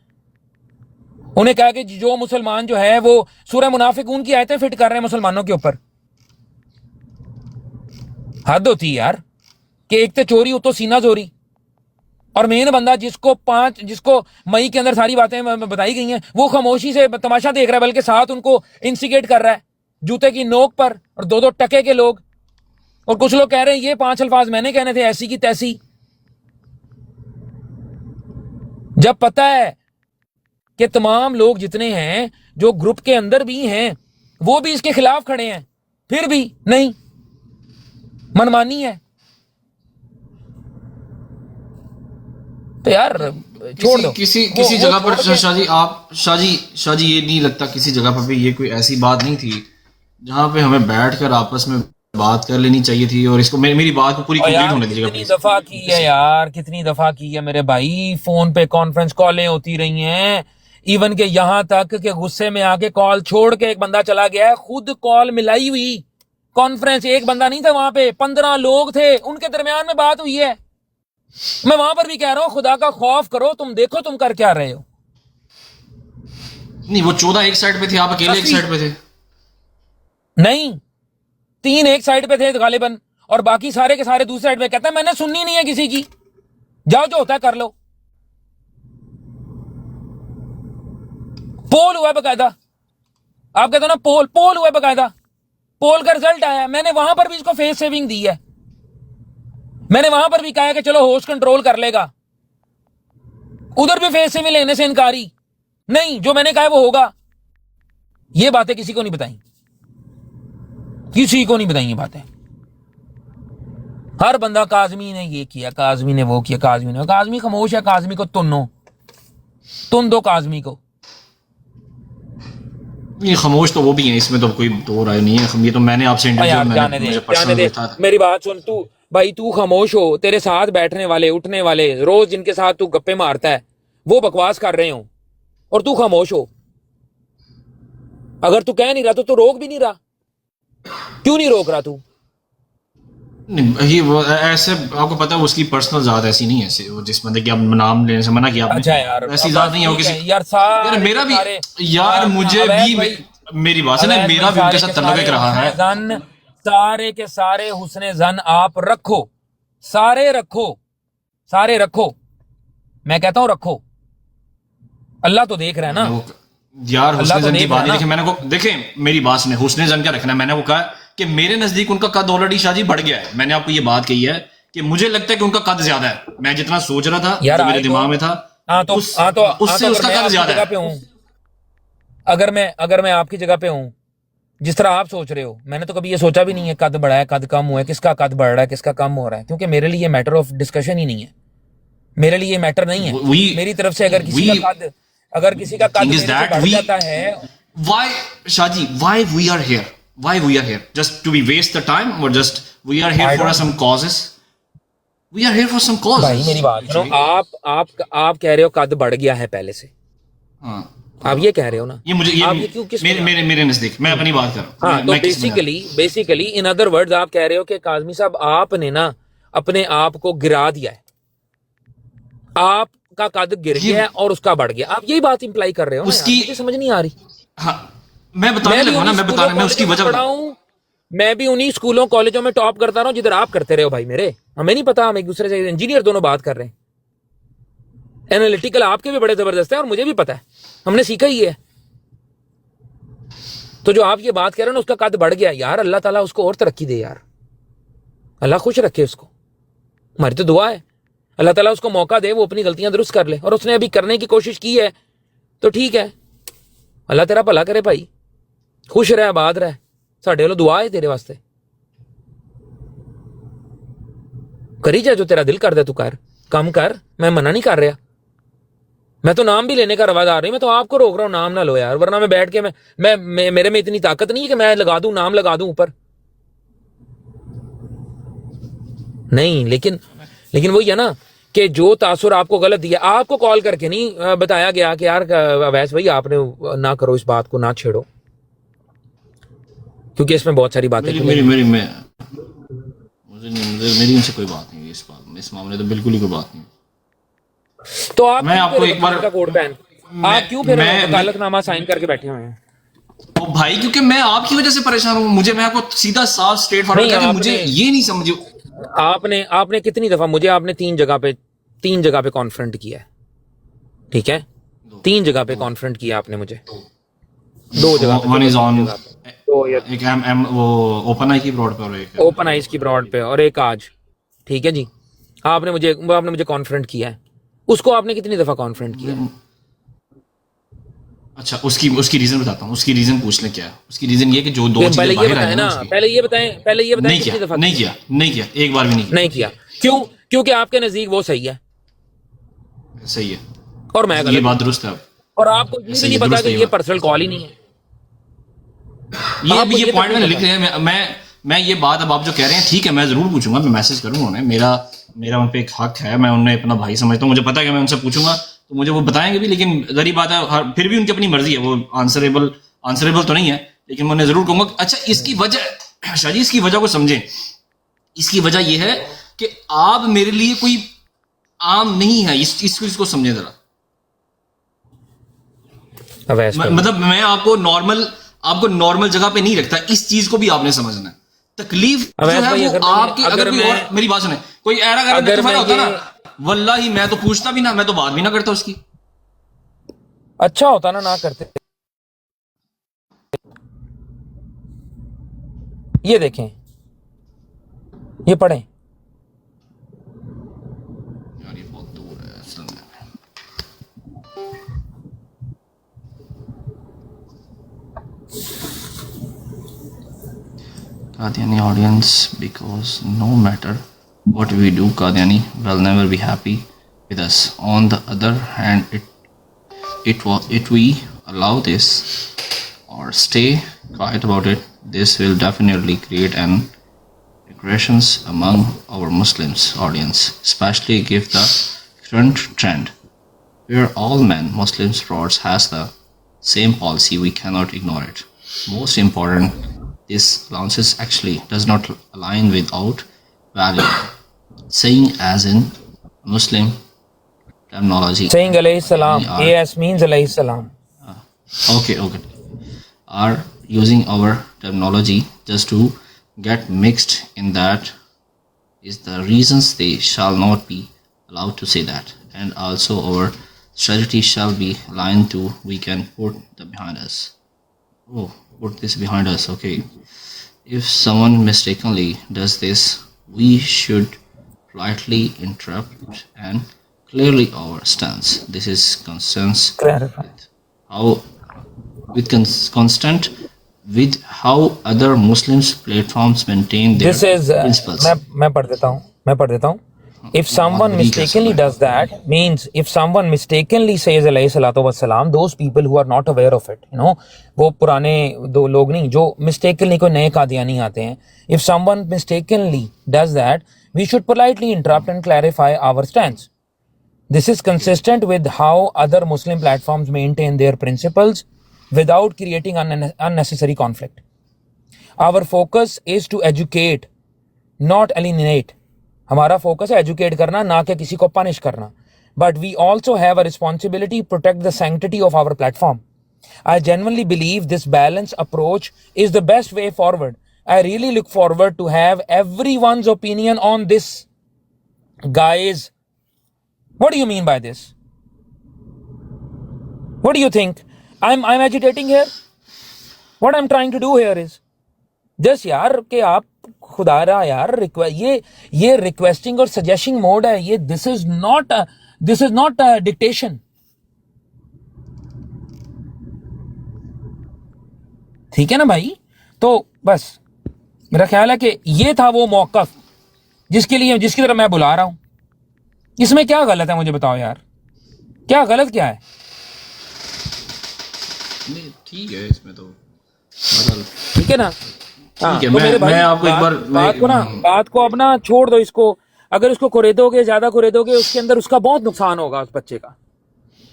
उन्हें कहा कि जो मुसलमान जो है वो सूरह मुनाफिकून की आयतें फिट कर रहे हैं मुसलमानों के ऊपर। हद होती है यार कि एक तो चोरी हो तो सीना चोरी, और मेन बंदा जिसको मई के अंदर सारी बातें बताई गई हैं वो खामोशी से तमाशा देख रहा है, बल्कि साथ उनको इंसिगेट कर रहा है जूते की नोक पर, और 2-2 टके के लोग। और कुछ लोग कह रहे हैं ये 5 अल्फाज मैंने कहने थे, ऐसी की तैसी। जब पता है कि तमाम लोग जितने हैं जो ग्रुप के अंदर भी हैं वो भी इसके खिलाफ खड़े हैं, फिर भी नहीं, मनमानी है। तो यार छोड़ दो। किसी जगह पर शाहजी ये नहीं लगता किसी जगह पर भी ये कोई ऐसी बात नहीं थी जहां पे हमें बैठकर आपस में बात कर लेनी चाहिए थी, और इसको मेरी बात को पूरी कंप्लीट होने दीजिएगा। कितनी दफा की है यार, कितनी दफा की है मेरे भाई, फोन पे कॉन्फ्रेंस कॉलें होती रही हैं, इवन के यहां तक कि गुस्से में आके कॉल छोड़ के एक बंदा चला गया है, खुद कॉल मिलाई हुई कॉन्फ्रेंस, एक बंदा नहीं था वहां पे, 15 लोग थे, उनके दरमियान में बात हुई है। मैं वहां पर भी कह रहा हूं खुदा का खौफ करो, तुम देखो तुम कर क्या रहे हो। नहीं, वो 14 एक साइड पे थे, आप अकेले एक साइड पे थे। नहीं, 3 एक साइड पे थे गालिबन, और बाकी सारे के सारे दूसरी साइड पे। कहता है मैंने सुननी नहीं है किसी की, जाओ जो होता है कर लो। पोल हुआ बकायदा, आप कहते हो ना पोल हुआ बकायदा, पोल का रिजल्ट आया। मैंने वहां पर भी इसको फेस सेविंग दी है, मैंने वहां पर भी कहा कि चलो होस्ट कंट्रोल कर लेगा, उधर भी फेस सेविंग लेने से इनकारी नहीं, जो मैंने कहा है वो होगा। ये बातें किसी को नहीं बताई, किसी को नहीं बताई ये बातें। हर बंदा काजमी ने ये किया, काजमी ने वो किया, काजमी खामोश है, काजमी को तुन दो काजमी को। ये खामोश तो वो भी है, इसमें तो कोई दो राय नहीं है। ये तो मैंने आपसे जाने दे। मेरी बात सुन, तू भाई तू खामोश हो, तेरे साथ बैठने वाले उठने वाले रोज जिनके साथ तू गप्पे मारता है वो बकवास कर रहे हो और तू खामोश हो। अगर तू कह नहीं रहा तो तू रोक भी नहीं रहा, क्यों नहीं रोक रहा तू? ये वो ऐसे आपको पता है उसकी पर्सनल ज़ात ऐसी नहीं है, ऐसे वो जिस बंदे की आप नाम लेने से मना किया आपने। अच्छा यार, ऐसी ज़ात नहीं है वो किसी यार मेरा भी यार मुझे भी मेरी बात है ना, मेरा भी उनके साथ तल्लुक रहा है। सारे के सारे हुस्ने जन आप रखो, सारे रखो, मैं कहता हूं रखो, अल्लाह तो देख रहा है ना यार। हुस्ने जन की बात नहीं, देखें मेरी बात सुने, हुस्ने जन क्या रखना है। मैंने वो कहा कि मेरे नजदीक उनका कद ऑलरेडी शाहजी बढ़ गया है। मैंने आपको ये बात कही है कि मुझे लगता है कि उनका कद ज्यादा है, मैं जितना सोच रहा था जो मेरे दिमाग में था उससे उसका कद ज्यादा है। अगर मैं आपकी जगह पे हूं, जिस तरह आप सोच रहे हो, मैंने तो कभी ये सोचा भी नहीं है कद बढ़ा है कद कम हुआ है, किसका कद बढ़ रहा है किसका कम हो रहा है, क्योंकि मेरे लिए मैटर ऑफ डिस्कशन ही नहीं है, मेरे लिए मैटर नहीं है। मेरी तरफ से अगर किसी का कद बढ़ जाता है, why we are here just to be waste the time or just we are here for some causes, भाई मेरी बात सुनो, आप कह रहे हो कद बढ़ गया है पहले से, हाँ आप ये कह रहे हो ना, ये क्यों मेरे नजदीक, मैं अपनी बात कर रहा हूं। तो बेसिकली इन अदर वर्ड्स आप कह रहे हो कि काजमी साहब आपने ना अपने आप को गिरा दिया है, आपका कद गिर गया है और उसका बढ़ गया, आप यही बात इंप्लाई कर रहे हो। उसकी मुझे समझ नहीं आ रही। हाँ, मैं उसकी वजह बताऊं। मैं भी उन्हीं स्कूलों कॉलेजों में टॉप करता रहा हूं जिधर आप करते रहे हो भाई मेरे, हमें नहीं पता, हम एक दूसरे से इंजीनियर दोनों बात कर रहे हैं, एनालिटिकल आपके भी बड़े जबरदस्त है और मुझे भी पता है, हमने सीखा ही है। तो जो आप ये बात कह रहे हो ना उसका कद बढ़ गया, यार अल्लाह ताला उसको और तरक्की दे यार, अल्लाह खुश रखे उसको, हमारी तो दुआ है अल्लाह ताला उसको मौका दे, वो अपनी गलतियां दुरुस्त कर ले, और उसने अभी करने की कोशिश की है तो ठीक है, अल्लाह तेरा भला करे भाई, खुश रह आबाद रह, साढ़े वालों दुआ है तेरे वास्ते, करी जा जो तेरा दिल कर दे तू कर, कम कर, मैं मना नहीं कर रहा, मैं तो नाम भी लेने का रवादार नहीं, मैं तो आपको रोक रहा हूं नाम ना लो यार, वरना मैं बैठ के मैं मेरे में इतनी ताकत नहीं है कि मैं लगा दूं नाम लगा दूं ऊपर, नहीं। लेकिन वही है ना कि जो तासुर आपको गलत दिया, आपको कॉल करके नहीं बताया गया कि यार अवैस भाई आपने ना करो, इस बात को ना छेड़ो, क्योंकि इसमें बहुत सारी बातें मेरी उनसे कोई बात नहीं, इस मामले तो बिल्कुल ही कोई बात नहीं। तो आप मैं क्यों आपको फिर एक बार का कोट पहन आप क्यों फिर वकालतनामा साइन करके बैठे हुए हैं? ओ भाई, क्योंकि मैं आपकी वजह से परेशान हूँ। मैं आपको सीधा साफ स्ट्रेट फॉरवर्ड नहीं, कहता हूं, मुझे ये नहीं समझ। आपने कितनी दफा मुझे आपने तीन जगह पे कॉन्फ्रंट किया है, ठीक है? 3 जगह पे कॉन्फ्रंट किया आपने मुझे, 2 जगह पे, वन इज ऑन तो ये एक एम वो ओपन आई की ब्रॉड पे और एक ओपन आइज की ब्रॉड पे और एक आज, ठीक है जी। आपने मुझे कॉन्फ्रंट किया है, उसको आपने कितनी दफा कॉन्फ्रंट किया है? अच्छा, उसकी रीजन बताता हूँ। उसकी रीजन पूछ लें क्या है। उसकी रीजन ये कि जो दो पहले चीजें ये बाहर आई बताएं हैं ना, उसकी पहले ये बताएं नहीं कितनी किया, दफा नहीं किया, नहीं किया, एक बार भी नहीं किया, नहीं किया? क्यों? क्योंकि आपके नजदीक वो सही है सही है, और मैं ये गलत, बात दुरुस्त है। अब और आपको ये भी सही नहीं है, पता दुरुस्त कि है ये ये बात। पर्सनल कॉल ही नहीं है। ये आपको ये तक पॉइंट नहीं मैंने लिख पता। लिया है। मैं ये बात अब आप जो कह रहे हैं, ठीक है, मैं जरूर पूछूंगा, मैं मैसेज करूंगा उन्हें। मेरा उन पे एक हक है, मैं उन्हें अपना भाई समझता हूँ, मुझे पता है कि मैं उनसे पूछूंगा तो मुझे वो बताएंगे भी। लेकिन गरीब बात है, फिर भी उनकी अपनी मर्जी है, वो आंसरेबल तो नहीं है, लेकिन मैं उन्हें जरूर कहूंगा। अच्छा, इसकी वजह शाजी, इसकी वजह को समझें। इसकी वजह यह है कि आप मेरे लिए कोई आम नहीं है। इसको समझें जरा। मतलब मैं आपको नॉर्मल जगह पे नहीं रखता, इस चीज को भी आपने समझना है। तकलीफ जो है वो आपकी, अगर कोई और, मेरी बात सुने, कोई अगर होता ना, वल्लाही मैं तो पूछता भी ना, मैं तो बात भी ना करता उसकी। अच्छा होता ना करते। ये देखें, ये पढ़ें। यार ये बहुत दूर है असल में। Qadiani audience, because no matter what we do, Qadiani will never be happy with us. On the other hand, if we allow this or stay quiet about it, this will definitely create an aggressions among our Muslims audience, especially if the current trend where all men Muslims frauds has the same policy. We cannot ignore it. Most important, this allowances actually does not align with out value, saying as in Muslim terminology. Saying alayhi salam, AS means alayhi salam. Okay, are using our terminology just to get mixed in. That is the reasons they shall not be allowed to say that, and also our strategy shall be aligned to we can put them behind us. Oh, put this behind us. Okay, if someone mistakenly does this, we should politely interrupt and clearly our stance. This is concerns constant with how other Muslims platforms maintain their principles. मैं पढ़ देता हूँ। If someone mistakenly does that, means if someone mistakenly says alayhi salatu wassalam, those people who are not aware of it, वो पुराने दो लोग नहीं जो mistakenly कोई नए कादियानी आते हैं, if someone mistakenly does that, we should politely interrupt and clarify our stance. This is consistent with how other Muslim platforms maintain their principles without creating unnecessary conflict. Our focus is to educate, not alienate. हमारा focus है educate करना, ना कि किसी को punish करना. But we also have a responsibility to protect the sanctity of our platform. I genuinely believe this balanced approach is the best way forward. I really look forward to have everyone's opinion on this. Guys, what do you mean by this? What do you think? I'm agitating here? What I'm trying to do here is just यार कि आप खुदा रहा यार ये requesting और suggesting mode है ये. This is not dictation. ठीक है ना भाई? तो बस मेरा ख्याल है कि ये था वो मौकफ जिसकी तरफ मैं बुला रहा हूं. इसमें क्या गलत है मुझे बताओ यार, क्या गलत क्या है? नहीं ठीक है, इसमें तो ठीक है ना. ठीक है, मैं आपको एक बार बात को अब ना छोड़ दो इसको. अगर इसको कुरेदोगे, ज्यादा कुरेदोगे, उसके अंदर उसका बहुत नुकसान होगा उस बच्चे का.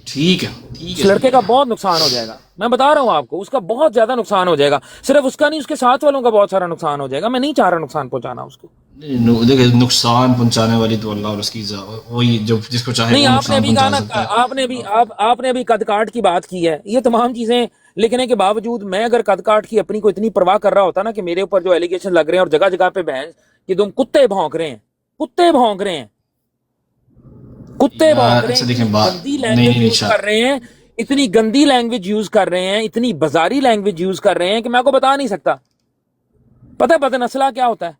ठीक है, उस लड़के का बहुत नुकसान हो जाएगा. मैं बता रहा हूँ आपको, उसका बहुत ज्यादा नुकसान हो जाएगा. सिर्फ उसका नहीं, उसके साथ वालों का बहुत सारा नुकसान हो जाएगा. मैं नहीं चाह रहा नुकसान पहुंचाना उसको. देखिए, नुकसान पहुंचाने वाली तो अल्लाह और उसकी वही जो जिसको चाहे नहीं, वो आपने नुकसान अभी कहा पहुंचा ना, सकता है। आपने अभी कद काट की बात की है। ये तमाम चीजें लिखने के बावजूद मैं अगर कद काट की अपनी को इतनी परवाह कर रहा होता ना कि मेरे ऊपर जो एलिगेशन लग रहे हैं और जगह जगह पे बहन कि तुम कुत्ते भौंक रहे हैं, कुत्ते भौंक रहे हैं, कुत्ते भौंक यार रहे हैं, अच्छा इतनी देखें, बात गंदी नहीं लैंग्वेज नहीं नहीं यूज कर रहे हैं, इतनी गंदी लैंग्वेज यूज कर रहे हैं, इतनी बाजारी लैंग्वेज यूज कर रहे हैं कि मैं आपको बता नहीं सकता। पता है बदनस्ला क्या होता है?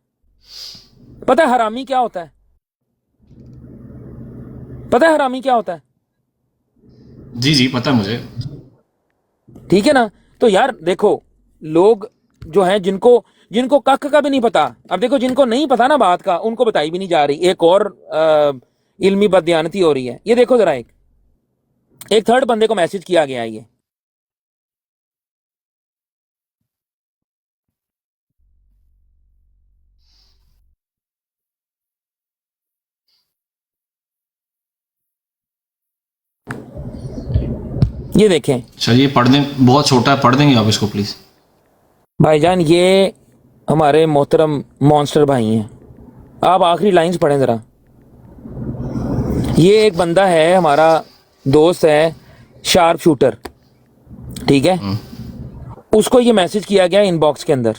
पता है हरामी क्या होता है? पता है हरामी क्या होता है? जी जी पता है मुझे। ठीक है ना? तो यार देखो, लोग जो हैं जिनको जिनको कख का भी नहीं पता, अब देखो जिनको नहीं पता ना बात का, उनको बताई भी नहीं जा रही। एक और इल्मी बदयानती हो रही है। ये देखो जरा, एक थर्ड बंदे को मैसेज किया गया है। ये देखें चलिए पढ़ दें, बहुत छोटा है, पढ़ देंगे आप इसको प्लीज। भाईजान, ये हमारे मोहतरम मॉन्स्टर भाई हैं। आप आखिरी लाइंस पढ़ें जरा। ये एक बंदा है, हमारा दोस्त है, शार्प शूटर, ठीक है? उसको ये मैसेज किया गया इनबॉक्स के अंदर।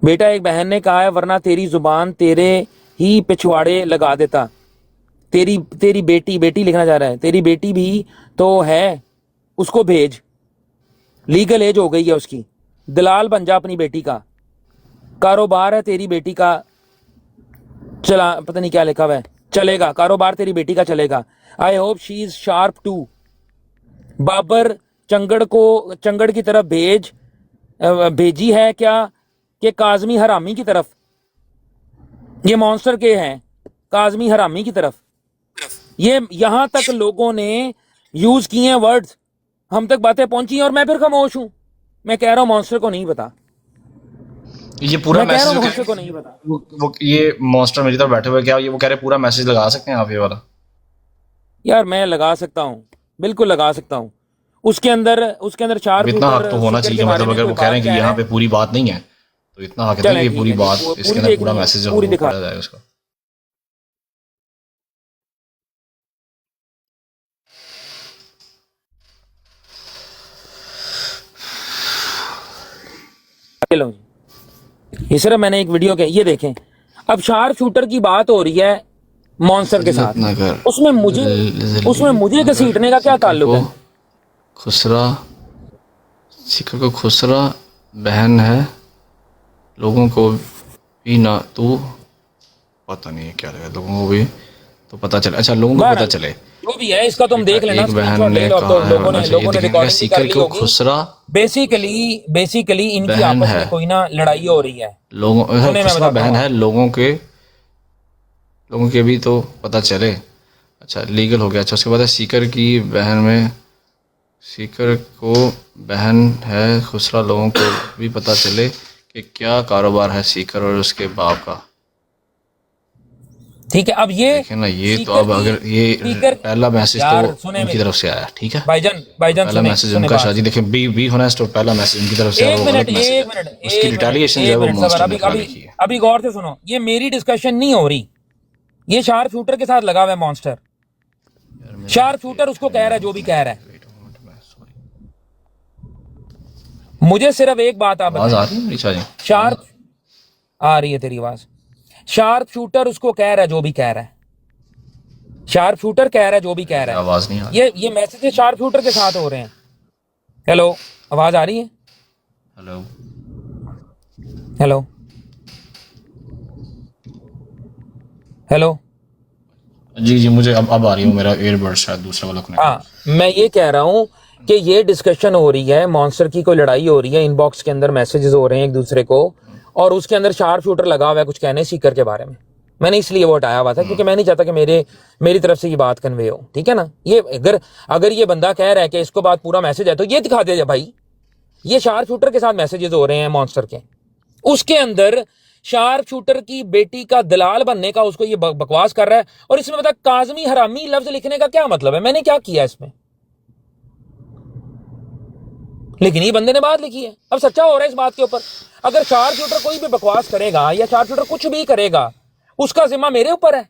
बेटा, एक बहन ने कहा है वरना तेरी जुबान तेरे ही पिछवाड़े लगा देता। तेरी तेरी बेटी, बेटी लिखना चाह रहा है, तेरी बेटी भी तो है, उसको भेज, लीगल एज हो गई है उसकी, दलाल बन जा अपनी बेटी का, कारोबार है तेरी बेटी का, चला पता नहीं क्या लिखा हुआ है, चलेगा, कारोबार तेरी बेटी का चलेगा। I hope she is sharp too. Babar Changar को चंगड़ की तरफ भेजी है क्या कि काजमी हरामी की तरफ? ये मॉन्स्टर के हैं, काजमी हरामी की तरफ। ये यहां तक लोगों ने यूज किए हैं वर्ड्स, हम तक बातें पहुंची हैं और मैं फिर खामोश हूं। मैं कह रहा हूं मॉन्स्टर को नहीं पता, ये पूरा मैं कह रहा हूं मैसेज मॉन्स्टर को नहीं पता। वो ये मॉन्स्टर मेरी तरफ बैठे हुए, क्या ये वो कह रहे पूरा मैसेज लगा सकते हैं आप ये वाला? यार मैं लगा सकता हूं, बिल्कुल लगा सकता हूं। उसके अंदर अब शार्प इतना हक शूटर तो होना सीकर चाहिए, के बारे मतलब में अगर कोई वो कह रहे बात हैं कि कह रहे यहाँ हैं। पे पूरी बात नहीं है तो इतना हक है चलें कि ठीक पूरी है जी, बात पूरी इसके अंदर पूरा देखनी है, मैसेज जो है पूरी वो दिखा। पढ़ा जाए उसका। चलो जी, ये सिर्फ मैंने एक वीडियो के, ये देखें। अब शार्प शूटर की बात हो रही है मॉन्स्टर के जिल्लत साथ, न कर, उसमें मुझे घसीटने का क्या सीकर ताल्लुक को है? खुसरा, सीकर को खुसरा बहन है, लोगों को भी ना तू, पता नहीं है क्या लगा, लोगों को भी तो पता चले। अच्छा, लोगों को पता बहरहाल चले। जो भी है इसका तुम देख लेना, एक बहन स्क्रीनशॉट ले ने लो। अब तो कहा है, लोगों ने अच्छा ये देखेंगे रिकॉर्डिंग भी कर सीकर ली को होगी। खुसरा बेसिकली इनकी बहन आपस है, में कोई ना लड़ाई हो रही है। लोगों सुने, मैं खुसरा बताता बहन हूँ। है, लोगों के भी तो पता चले। अच्छा लीगल हो गया। अच्छा उसके बाद है सीकर की बहन में, सीकर को बहन है खुसरा, लोगों को भी पता चले कि क्या कारोबार है सीकर और उसके बाप का। ठीक है, अब ये देखें ना, ये तो सीकर अब की अगर ये सीकर पहला मैसेज तो यार सुने उनकी मेरी तरफ से आया, ठीक है, भाईजान पहला सुने मैसेज सुने उनका बात शादी, सुने। देखें बी होनेस्ट, तो पहला मैसेज उनकी तरफ से और एक वो मिनट गलत मैसेज एक है, मिनट उसकी एक मिनट रिटेलिएशन जो है एक वो मिनट सबर, मॉन्स्टर अभी ने कराने अभी की है। अभी गौर से सुनो। ये मेरी डिस्कशन नहीं हो रही, ये शार्प शूटर के साथ लगा हुआ है मॉन्स्टर। यार मेरा शार्प शूटर उसको कह रहा है जो भी कह रहा है। मुझे सिर्फ एक बात आप आवाज आ बताएं, रही है ऋचा जी? शार्प आ रही है तेरी आवाज। शार्प शूटर उसको कह रहा है जो भी कह रहा है, शार्प शूटर कह रहा है जो भी कह रहा है। आवाज नहीं आ रही। ये मैसेज शार्प शूटर के साथ हो रहे हैं। हेलो, आवाज आ रही है? हेलो हेलो हेलो जी जी, मुझे अब आ रही हूँ, मेरा एयरबड शायद दूसरा वाला कनेक्ट। हाँ, मैं ये कह रहा हूँ कि ये डिस्कशन हो रही है, मॉन्स्टर की कोई लड़ाई हो रही है, इनबॉक्स के अंदर मैसेजेस हो रहे हैं एक दूसरे को, और उसके अंदर शार्प शूटर लगा हुआ है कुछ कहने सीकर के बारे में। मैंने इसलिए वो हटाया हुआ था क्योंकि मैं नहीं चाहता कि मेरी तरफ से ये बात कन्वे हो, ठीक है ना? ये अगर ये बंदा कह रहा है कि इसको बात पूरा मैसेज है तो ये दिखा दे भाई। ये शार्प शूटर के साथ मैसेजेस हो रहे हैं मॉन्स्टर के, उसके अंदर शार्प शूटर की बेटी का दलाल बनने का उसको ये बकवास कर रहा है। और इसमें बता, काजमी हरामी लफ्ज लिखने का क्या मतलब है? मैंने क्या किया इसमें? लेकिन ये बंदे ने बात लिखी है। अब सच्चा हो रहा है इस बात के ऊपर। अगर शार्प शूटर कोई भी बकवास करेगा या शार्प शूटर कुछ भी करेगा, उसका जिम्मा मेरे ऊपर है,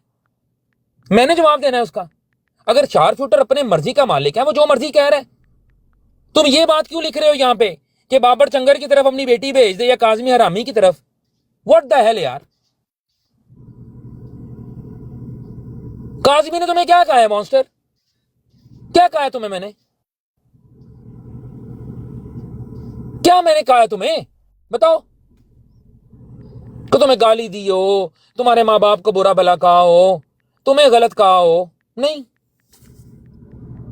मैंने जवाब देना है उसका। अगर शार्प शूटर अपने मर्जी का मालिक है, वो जो मर्जी कह रहा है, तुम ये बात क्यों लिख रहे हो यहां पे कि बाबर चंगर की तरफ अपनी बेटी भेज दे या काजमी हरामी की तरफ? व्हाट द हेल यार। काजमी ने तुम्हें क्या कहा है मॉन्स्टर? क्या कहा है तुम्हें मैंने? क्या मैंने कहा है तुम्हें? बताओ। तो तुम्हें गाली दी हो, तुम्हारे माँ बाप को बुरा भला कहा हो, तुम्हें गलत कहा हो? नहीं,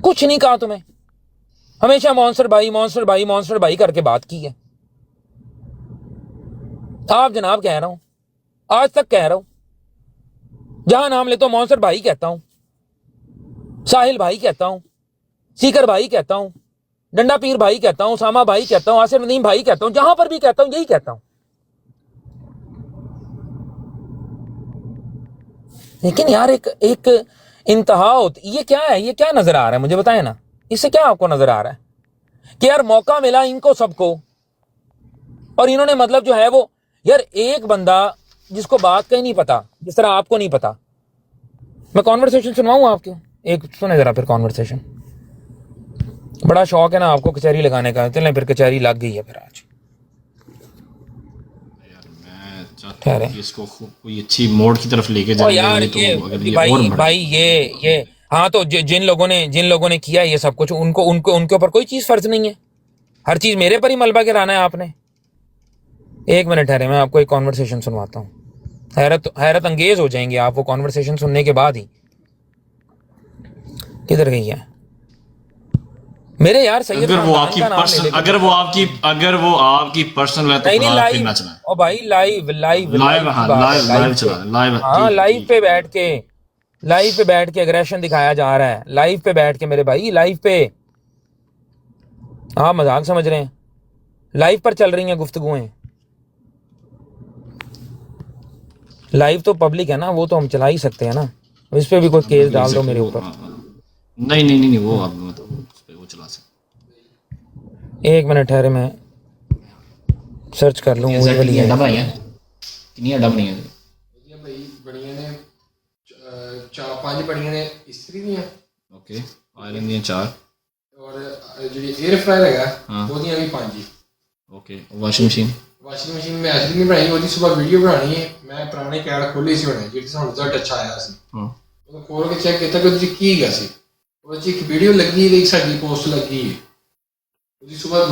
कुछ नहीं कहा तुम्हें। हमेशा मॉन्स्टर भाई मॉन्स्टर भाई मॉन्स्टर भाई करके बात की है। आप जनाब कह रहा हूं, आज तक कह रहा हूं, जहां नाम लेता हूं मॉन्स्टर भाई कहता हूं, साहिल भाई कहता हूं, सीकर भाई कहता हूं, डंडा पीर भाई कहता हूं, सामा भाई कहता हूं, आसिफ नदीम भाई कहता हूं, जहां पर भी कहता हूं यही कहता हूं। लेकिन यार एक इंतहा होती, ये क्या है? ये क्या नजर आ रहा है मुझे बताएं ना, इससे क्या आपको नजर आ रहा है? कि यार मौका मिला इनको सबको और इन्होंने मतलब जो है वो, यार एक बंदा जिसको बात का ही नहीं पता, जिस तरह आपको नहीं पता। मैं कॉन्वर्सेशन सुनवाऊं आपको? एक सुने जरा फिर कॉन्वर्सेशन। बड़ा शौक है ना आपको कचहरी लगाने का, चलें फिर कचहरी लग गई है फिर आज। ठहरे, इसको कोई अच्छी मोड़ की तरफ लेके जाएंगे यार तो ये अगर भाई ये हाँ, तो जिन लोगों ने किया ये सब कुछ, उनके ऊपर कोई चीज फर्ज नहीं है। हर चीज मेरे पर ही मलबा गिराना है आपने। एक मिनट ठहरे, मैं आपको एक कॉन्वर्सेशन सुनवाता हूँ। हैरत अंगेज हो जाएंगे आप वो कॉन्वर्सेशन सुनने के बाद ही। किधर गई है मेरे यार सैयद? अगर वो आपकी पर्सनल है तो फिर ना चलाएं। ओ भाई लाइव पे बैठ के एग्रेशन दिखाया जा रहा है। लाइव पे बैठ के मेरे भाई, लाइव पे। आप मजाक समझ रहे हैं? लाइव पर चल रही हैं गुफ्तगुएं। लाइव तो पब्लिक है ना, वो तो हम चला ही सकते हैं ना। इस पे भी कोई केस डाल दो मेरे ऊपर। नहीं वो आप मतलब वो चला सकते। एक मिनट ठहरे, मैं सर्च कर लूँ। वही वाली है। कितनी अड्डा बनी है? भाई बड़ियां ने 4-5 बड़ियां ने इस्त्री ਦੀਆਂ। ओके, आयरन ਦੀਆਂ 4 और ਜਿਹੜੀ 에ਅਰ ਫਰਾਇਰ ਹੈਗਾ ਉਹਦੀਆਂ ਵੀ 5 ਹੀ। ओके, ਵਾਸ਼ਿੰਗ ਮਸ਼ੀਨ ਮੈਂ ਐਸੀ ਨਹੀਂ ਬਣਾਈ, ਉਹਦੀ ਸਵੇਰ ਵੀਡੀਓ ਬਣਾਣੀ ਹੈ। ਮੈਂ ਪੁਰਾਣੀ ਕੈਡ ਖੋਲੀ ਸੀ ਉਹਨੇ, ਜਿਹੜੀ ਸਾਨੂੰ ਰਿਜ਼ਲਟ ਅੱਛਾ ਆਇਆ ਸੀ। ਉਹ ਖੋਲ ਕੇ ਚੈੱਕ ਕੀਤਾ ਕਿ ਉਹਦੇ 'ਚ ਕੀ ਹੈਗਾ ਸੀ। ਉਹਦੇ 'ਚ ਇੱਕ ਵੀਡੀਓ ਲੱਗੀ ਤੇ ਇੱਕ ਸਾਡੀ ਪੋਸਟ ਲੱਗੀ ਹੈ। ਉਹਦੀ ਸਵੇਰ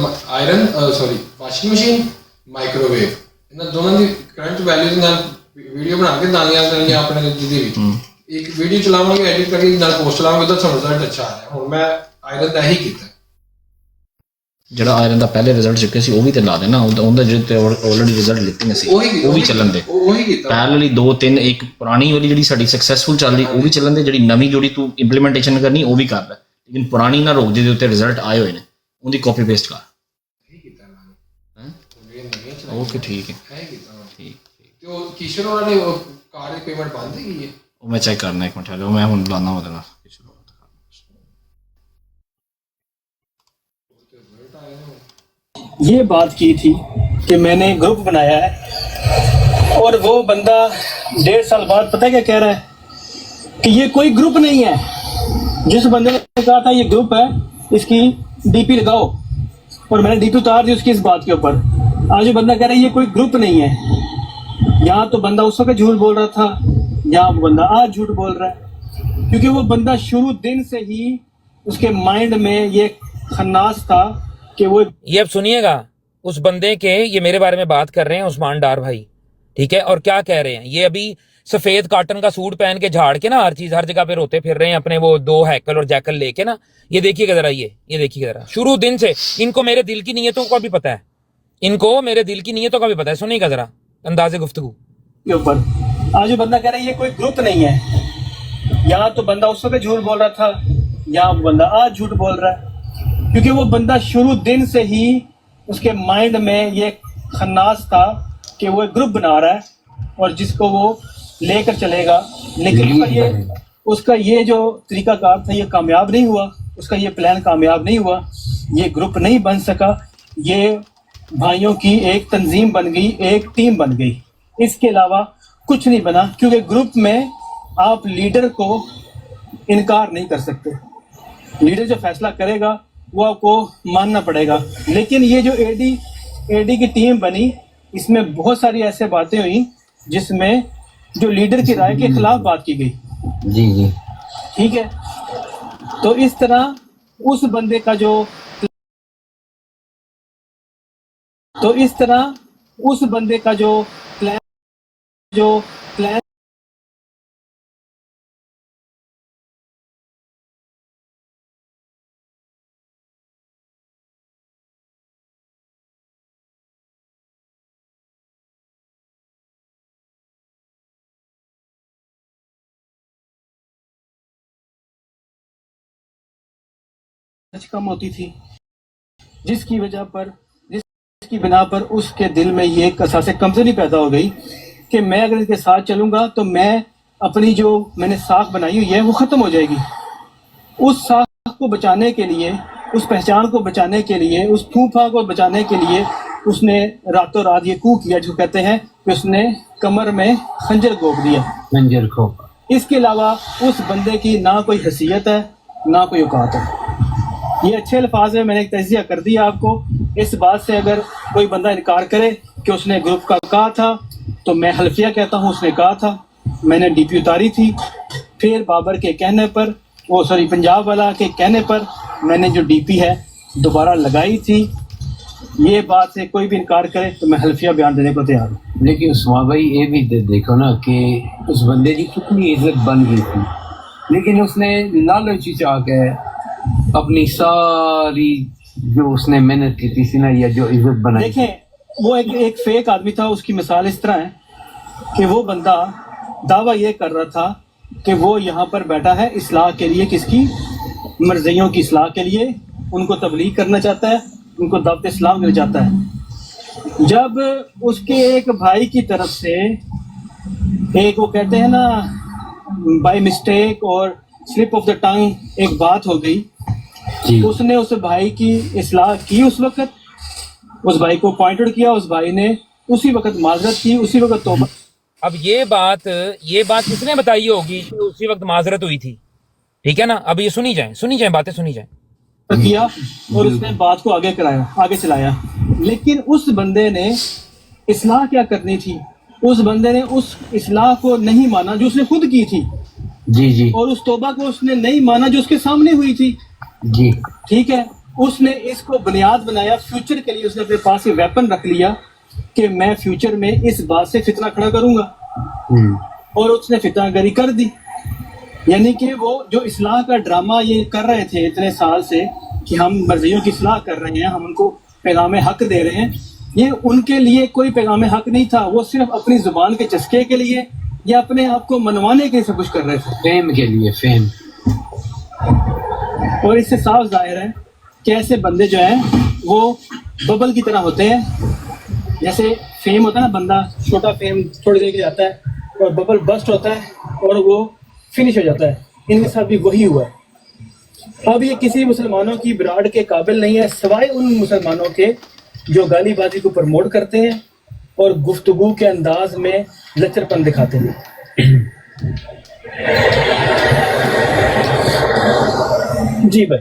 ਵਾਸ਼ਿੰਗ ਮਸ਼ੀਨ, ਮਾਈਕ੍ਰੋਵੇਵ, ਇਹਨਾਂ ਦੋਨਾਂ ਦੀ ਕਰੰਟ ਵੈਲਿਊ ਦੇ ਨਾਲ ਵੀਡੀਓ ਬਣਾ ਕੇ ਦਾਨੀਆਂ ਕਰਾਂਗੇ ਆਪਣੇ ਜਿਹਦੀ ਵੀ। ਇੱਕ ਵੀਡੀਓ ਚਲਾਵਾਂਗੇ, ਐਡਿਟ ਕਰਕੇ ਨਾਲ ਪੋਸਟ ਲਾਵਾਂਗੇ, ਤਾਂ ਸਾਨੂੰ ਰਿਜ਼ਲਟ ਅੱਛਾ ਆਇਆ। ਹੁਣ ਮੈਂ ਆਇਰਨ ਦਾ ਹੀ ਕੀਤਾ। ਜਿਹੜਾ ਆਇਰਨ ਦਾ ਪਹਿਲੇ ਰਿਜ਼ਲਟ ਚੁੱਕਿਆ ਸੀ ਉਹ ਵੀ ਤੇ ਲਾ ਦੇਣਾ, ਉਹਦਾ ਜਿਹੜੇ ਆਲਰੇਡੀ ਰਿਜ਼ਲਟ ਲਿੱਤੇ ਸੀ ਉਹ ਵੀ ਚੱਲਣ ਦੇ। ਉਹੀ ਕੀਤਾ ਪੈਰਲਲੀ 2-3, ਇੱਕ ਪੁਰਾਣੀ ਵਾਲੀ ਜਿਹੜੀ ਸਾਡੀ ਸਕਸੈਸਫੁਲ ਚੱਲ ਰਹੀ ਉਹ ਵੀ ਚੱਲਣ ਦੇ, ਜਿਹੜੀ ਨਵੀਂ ਜਿਹੜੀ ਤੂੰ ਇੰਪਲੀਮੈਂਟੇਸ਼ਨ ਕਰਨੀ ਉਹ ਵੀ ਕਰ ਲੈ, ਲੇਕਿਨ ਪੁਰਾਣੀ ਨਾ ਰੋਕ, ਜਿਹਦੇ ਉੱਤੇ ਰਿਜ਼ਲਟ ਆਏ ਹੋਏ ਨੇ ਉਹਦੀ ਕਾਪੀ ਪੇਸਟ ਕਰ। ओके ठीक है, ठीक। तो किशोर वाले कार की पेमेंट बंद है की है? वो मैं चेक करना, एक मिनट ठहरो, मैं हुन लाना होता ना। ये बात की थी कि मैंने ग्रुप बनाया है और वो बंदा 1.5 साल बाद पता है क्या कह रहा है कि ये कोई ग्रुप नहीं है। जिस बंदे ने कहा था ये ग्रुप है, इसकी डीपी लगाओ, और मैंने डीपी उतार दी उसकी इस बात के ऊपर। आज ये बंदा कह रहा है ये कोई ग्रुप नहीं है। यहाँ तो बंदा उस वक्त झूठ बोल रहा था, यहाँ वो बंदा आज झूठ बोल रहा है, क्योंकि वो बंदा शुरू दिन से ही उसके माइंड में ये खन्नास था कि वो। ये अब सुनिएगा, उस बंदे के, ये मेरे बारे में बात कर रहे हैं उस्मान डार भाई, ठीक है। और क्या कह रहे हैं, ये अभी सफेद कॉटन का सूट पहन के झाड़ के ना हर चीज हर जगह पे रोते फिर रहे हैं अपने वो 2 हैकल और जैकल लेके ना। ये देखिएगा जरा, ये देखिएगा जरा, शुरू दिन से इनको मेरे दिल की नीयतों का भी पता है, इनको मेरे दिल की नीयतों का भी पता है। सुनिएगा जरा अंदाजे गुफ्तगू के ऊपर। आज ये बंदा कह रहा है ये कोई ग्रुप नहीं है। यहाँ तो बंदा उस वक्त झूठ बोल रहा था, यहाँ वो बंदा आज झूठ बोल रहा है, क्योंकि वो बंदा शुरू दिन से ही उसके माइंड में ये खन्नास था कि वो एक ग्रुप बना रहा है और जिसको वो लेकर चलेगा। लेकिन उसका ये जो तरीकाकार था ये कामयाब नहीं हुआ, उसका ये प्लान कामयाब नहीं हुआ, ये ग्रुप नहीं बन सका। ये भाइयों की एक तंजीम बन गई, एक टीम बन गई। इसके अलावा कुछ नहीं बना, क्योंकि ग्रुप में आप लीडर को इनकार नहीं कर सकते। लीडर जो फैसला करेगा वो आपको मानना पड़ेगा। लेकिन ये जो एडी की टीम बनी, इसमें बहुत सारी ऐसे बातें हुई जिसमें जो लीडर की राय के खिलाफ बात की गई। जी जी, ठीक है, तो इस तरह उस बंदे का जो प्लान कम होती थी, जिसकी बिना पर उसके दिल में ये एहसास कमजोरी पैदा हो गई कि मैं अगर इसके साथ चलूंगा तो मैं अपनी जो मैंने साख बनाई हुई है वो खत्म हो जाएगी। उस साख को बचाने के लिए, उस पहचान को बचाने के लिए, उस फूफा को बचाने के लिए उसने रातों रात ये कू किया, जो कहते हैं कि उसने कमर में खंजर गोप दिया। खंजर को इसके अलावा उस बंदे की ना कोई हैसियत है, ना कोई औकात है। ये अच्छे अल्फाज में मैंने एक तजिया कर दिया आपको। इस बात से अगर कोई बंदा इनकार करे कि उसने ग्रुप का कहा था, तो मैं हल्फिया कहता हूँ उसने कहा था। मैंने डीपी उतारी थी, फिर बाबर के कहने पर, पंजाब वाला के कहने पर मैंने जो डीपी है दोबारा लगाई थी। ये बात से कोई भी इनकार करे तो मैं हल्फिया बयान देने को तैयार हूँ। लेकिन उस्मान भाई ये भी देखो ना कि उस बंदे की कितनी इज्जत बन गई थी, लेकिन उसने लालची चाह के अपनी सारी जो उसने मेहनत की थी ना, या जो इज्जत बनाई। देखें, वो एक फेक आदमी था। उसकी मिसाल इस तरह है कि वो बंदा दावा ये कर रहा था कि वो यहाँ पर बैठा है इस्लाह के लिए, किसकी मर्जियों की इस्लाह के लिए, उनको तबलीग करना चाहता है, उनको दावत इस्लाम देना चाहता है। जब उसके एक भाई की तरफ से एक, वो कहते हैं ना, बाय मिस्टेक और स्लिप ऑफ द टंग एक बात हो गई, उसने उस भाई की इस्लाह की। उस वक्त उस भाई को पॉइंट आउट किया, उस भाई ने उसी वक्त माजरत की, उसी वक्त तौबा। अब ये बात किसने बताई होगी कि उसी वक्त माजरत हुई थी? ठीक है ना, अब ये सुनी जाए बातें सुनी जाए। किया और उसने बात को आगे चलाया। लेकिन उस बंदे ने इस्लाह क्या करनी थी, उस बंदे ने उस इस्लाह को नहीं माना जो उसने खुद की थी। जी जी, और उस तौबा को उसने नहीं माना जो उसके सामने हुई थी। जी ठीक है, उसने इसको बुनियाद बनाया फ्यूचर के लिए। उसने अपने पास ये वेपन रख लिया कि मैं फ्यूचर में इस बात से फितना खड़ा करूंगा, और उसने फितनागरी कर दी। यानी कि वो जो इस्लाह का ड्रामा ये कर रहे थे इतने साल से कि हम मर्जियों की इस्लाह कर रहे हैं, हम उनको पैगाम हक दे रहे हैं, ये उनके लिए कोई पैगाम हक नहीं था। वो सिर्फ अपनी जुबान के चस्के के लिए या अपने आप को मनवाने के लिए सब कुछ कर रहे थे, फेम के लिए, फेम। और इससे साफ जाहिर है कि ऐसे बंदे जो हैं वो बबल की तरह होते हैं। जैसे फेम होता है ना, बंदा छोटा फेम थोड़ी देर के जाता है और बबल बस्ट होता है और वो फिनिश हो जाता है। इनके साथ भी वही हुआ है। अब ये किसी मुसलमानों की बिराड के काबिल नहीं है, सिवाय उन मुसलमानों के जो गालीबाजी को प्रमोट करते हैं और गुफ्तगू के अंदाज में लचरपन दिखाते हैं। जी भाई,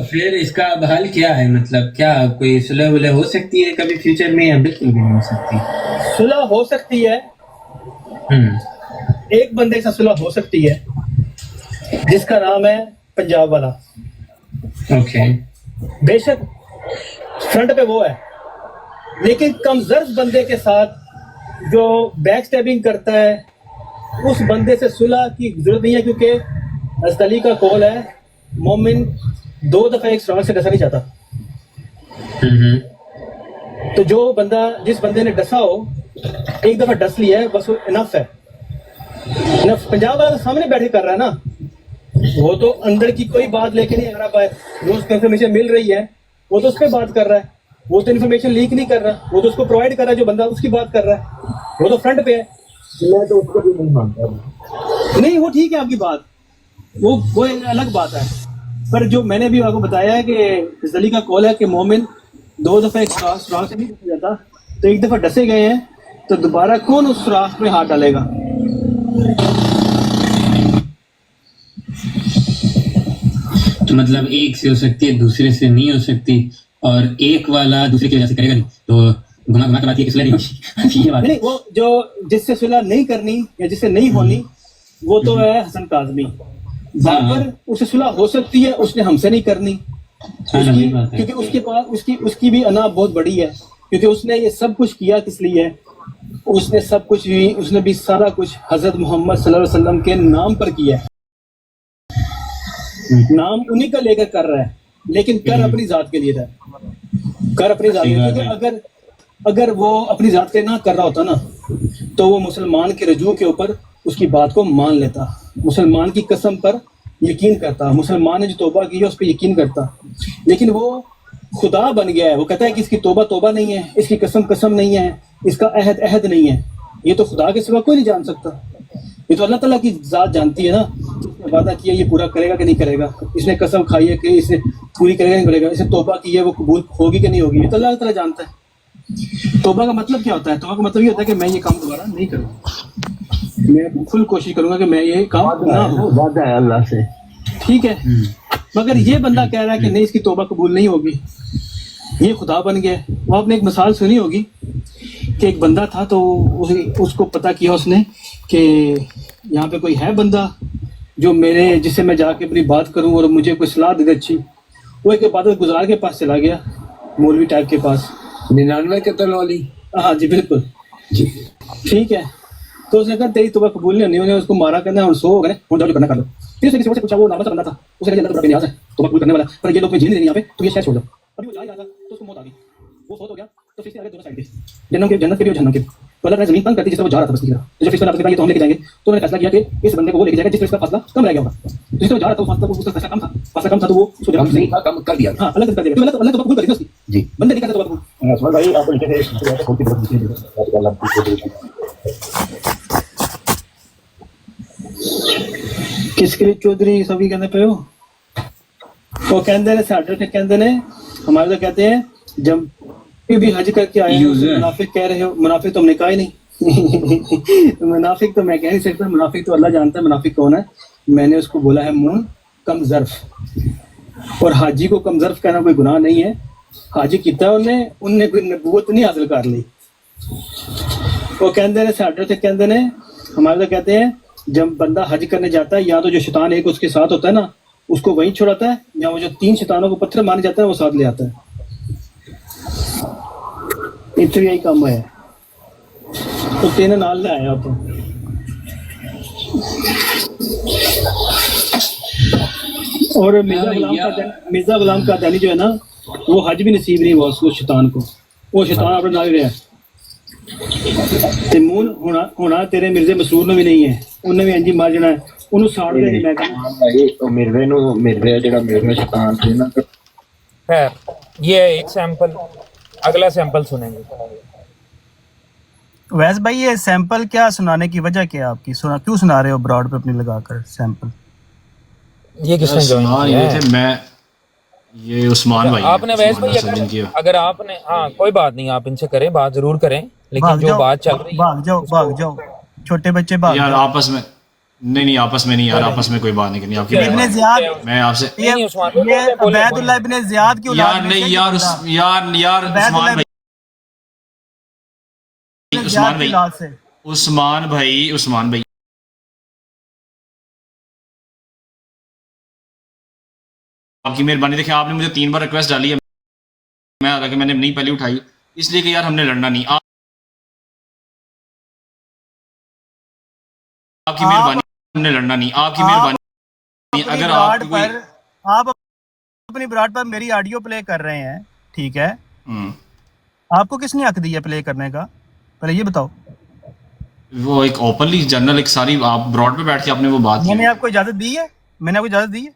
फिर इसका अब हल क्या है? मतलब क्या कोई सुलह वुलह हो सकती है कभी फ्यूचर में, या बिल्कुल भी नहीं हो सकती? सुलह हो सकती है, एक बंदे से सुलह हो सकती है जिसका नाम है पंजाब वाला। ओके, बेशक फ्रंट पे वो है, लेकिन कमजोर बंदे के साथ जो बैक स्टैबिंग करता है, उस बंदे से सुलह की जरूरत नहीं है, क्योंकि हज़रत अली का कौल है, मोमिन 2 दफा एक सुराग से डसा नहीं चाहता। तो जो बंदा, जिस बंदे ने डसा हो, एक दफा डस लिया है, बस वो इनफ है। इनफ। पंजाब वाला तो सामने बैठे कर रहा है ना, वो तो अंदर की कोई बात लेके नहीं आ रहा बाहर। जो उसको इन्फॉर्मेशन मिल रही है वो तो उस पर बात कर रहा है, वो तो इन्फॉर्मेशन लीक नहीं कर रहा, वो तो उसको प्रोवाइड कर रहा है, जो बंदा उसकी बात कर रहा है, वो तो फ्रंट पे है। मैं तो उसको भी नहीं मानता। नहीं, वो ठीक है आपकी बात, वो एक अलग बात है। पर जो मैंने भी आपको बताया है कि जली का कॉल है कि मोमिन 2 दफा एक सुराख से नहीं डसा जाता, तो एक दफा डसे गए हैं तो दोबारा कौन उस सुराख में हाथ डालेगा? तो मतलब एक से हो सकती है, दूसरे से नहीं हो सकती, और एक वाला दूसरे की वजह से करेगा नहीं, तो गुनाह के बाद ये सुलह नहीं होगी। ये बात नहीं, वो जो जिससे सुलह नहीं करनी या जिससे नहीं होनी वो तो है हसन काज़मी। बाबर उससे सुलह हो सकती है, उसने हमसे नहीं करनी क्योंकि उसके पास उसकी भी अना बहुत बड़ी है, क्योंकि उसने ये सब कुछ किया किस लिए है? उसने सब कुछ भी, उसने भी सारा कुछ हजरत मोहम्मद सल्लल्लाहु अलैहि वसल्लम के नाम पर किया है। नाम उन्हीं का लेकर कर रहा है, लेकिन कर अपनी जात के लिए था, कर अपनी जात के लिए। क्योंकि अगर वो अपनी जात के ना कर रहा होता ना, तो वो मुसलमान के रजू के ऊपर उसकी बात को मान लेता, मुसलमान की कसम पर यकीन करता, मुसलमान ने जो तौबा की है उस पर यकीन करता। लेकिन वो खुदा बन गया है, वो कहता है कि इसकी तौबा तौबा नहीं है, इसकी कसम कसम नहीं है, इसका अहद अहद नहीं है। ये तो खुदा के सिवा कोई नहीं जान सकता, ये तो अल्लाह ताला की जात जानती है ना। इसने वादा किया ये पूरा करेगा कि नहीं करेगा, इसने कसम खाई है कि इसे पूरी करेगा नहीं करेगा, इसने तौबा की है वो कबूल होगी कि नहीं होगी, ये तो अल्लाह ताला जानता है। तौबा का मतलब क्या होता है? तौबा का मतलब ये होता है कि मैं ये काम दोबारा नहीं करूँगा, मैं फुल कोशिश करूंगा कि मैं ये काम ना हो। वादा है अल्लाह से, ठीक है। मगर ये बंदा कह रहा है कि नहीं इसकी तौबा कबूल नहीं होगी, ये खुदा बन गया। वो आपने एक मिसाल सुनी होगी कि एक बंदा था तो उसको पता किया उसने कि यहाँ पे कोई है बंदा जो जिससे मैं जाके अपनी बात करूं और मुझे कोई सलाह दे दे अच्छी। वो एक इबादत गुजार के पास चला गया, मौलवी टाइप के पास, 99 कत्ल वाली। हाँ जी बिल्कुल जी ठीक है। तो उसने कहा तेरी तौबा कबूल नहीं होनी, उन्हें उसको मारा करना और सो हो गए, जो करना कर लो। फिर उसने किसी और से पूछा, वो नामा से बंदा था, उसने कहा अल्लाह है तौबा कबूल करने वाला, पर ये लोग मुझे झेल नहीं देंगे यहाँ पे, तो ये शायद छोड़ दो। अभी वो जा ही रहा था तो उसको मौत आ गई, वो फौत हो गया। तो फिर आगे दोनों साइड के जन्नत के भी और जहन्नम के, तो अल्लाह ने जमीन तंग करती जिस तरह वो जा रहा था बस की तरह। तो जब फिर आपने कहा ये तो हम लेके जाएंगे, तो उन्होंने फैसला किया कि इस बंदे को वो लेके जाएगा जिस इसका फासला कम रह गया होगा। तो जिस तरह जा रहा था वो फासला, उसका फैसला कम था, तो वो उसको जवाब नहीं था, कम कर दिया। हाँ अलग कर दिया, तो अल्लाह तो कबूल कर दी उसकी जी, बंदे नहीं करते तो कबूल। भाई आप लिखे थे किसके लिए चौधरी सभी कहने पे हो? वो कहते हैं साढ़े से कहते हैं, हमारे तो कहते हैं जब भी हज करके आए मुनाफिक कह रहे हो, मुनाफिक तो हमने कहा ही नहीं। मुनाफिक तो मैं कह नहीं सकता, मुनाफिक तो अल्लाह जानता है मुनाफिक कौन है। मैंने उसको बोला है मुंह कम ज़र्फ, और हाजी को कम ज़र्फ कहना कोई गुनाह नहीं है। हाजी कितना उनने कोई नबूवत नहीं हासिल कर ली। वो कहते हैं साढ़े से कहते हैं, हमारे तो कहते हैं जब बंदा हज करने जाता है, या तो जो शैतान एक उसके साथ होता है ना उसको वहीं छुड़ाता है, या वो जो 3 शैतानों को पत्थर मारने जाता है वो साथ ले आता है। इतना यही काम है, तो 3 नाल ले आया आप। और मिर्जा गुलाम कादियानी जो है ना, वो हज भी नसीब नहीं हुआ उसको, शैतान को, वो शैतान अपने नाल रहा ते मूल होना तेरे मिर्जे मसूर ने भी नहीं है, उन्हें भी इंजी मार जाना है, उन्हें साड़ दे नहीं। मैं कहना मिर्जे जेड़ा मिर्जा शैतान थे ना। खैर ये है एक सैंपल, अगला सैंपल सुनेंगे। वैसे भाई ये सैंपल क्या सुनाने की वजह क्या है आपकी? क्यों सुना रहे हो ब्रॉड पे अपनी लगाकर सैंपल? ये किसने ज्वाइन किया है? मैं ये उस्मान भाई, आपने वैसे भाई अगर आपने, हाँ कोई बात नहीं, आप इनसे करें बात, जरूर करें, लेकिन जो बात चल रही है भाग जाओ छोटे बच्चे भाग यार आपस में नहीं आपस में नहीं यार, आपस में कोई बात नहीं करनी आपकी। इब्ने जियाद, मैं आपसे ये अबैदुल्लाह इब्ने जियाद की औलाद यार नहीं यार उस्मान भाई आपकी मेहरबानी। देखिए आपने मुझे 3 बार रिक्वेस्ट डाली है, मैं हालांकि मैंने नहीं पहले उठाई, इसलिए कि यार हमने लड़ना नहीं। आपकी मेहरबानी, हमने लड़ना नहीं, आपकी मेहरबानी। अगर आप अपनी ब्रॉड पर मेरी ऑडियो प्ले कर रहे हैं, ठीक है, आपको किसने हक दिया प्ले करने का? पहले ये बताओ। वो एक ओपनली जनरल एक सारी आप ब्रॉड पे बैठ के आपने वो बात की। मैंने आपको इजाजत दी है? मैंने आपको इजाजत दी है?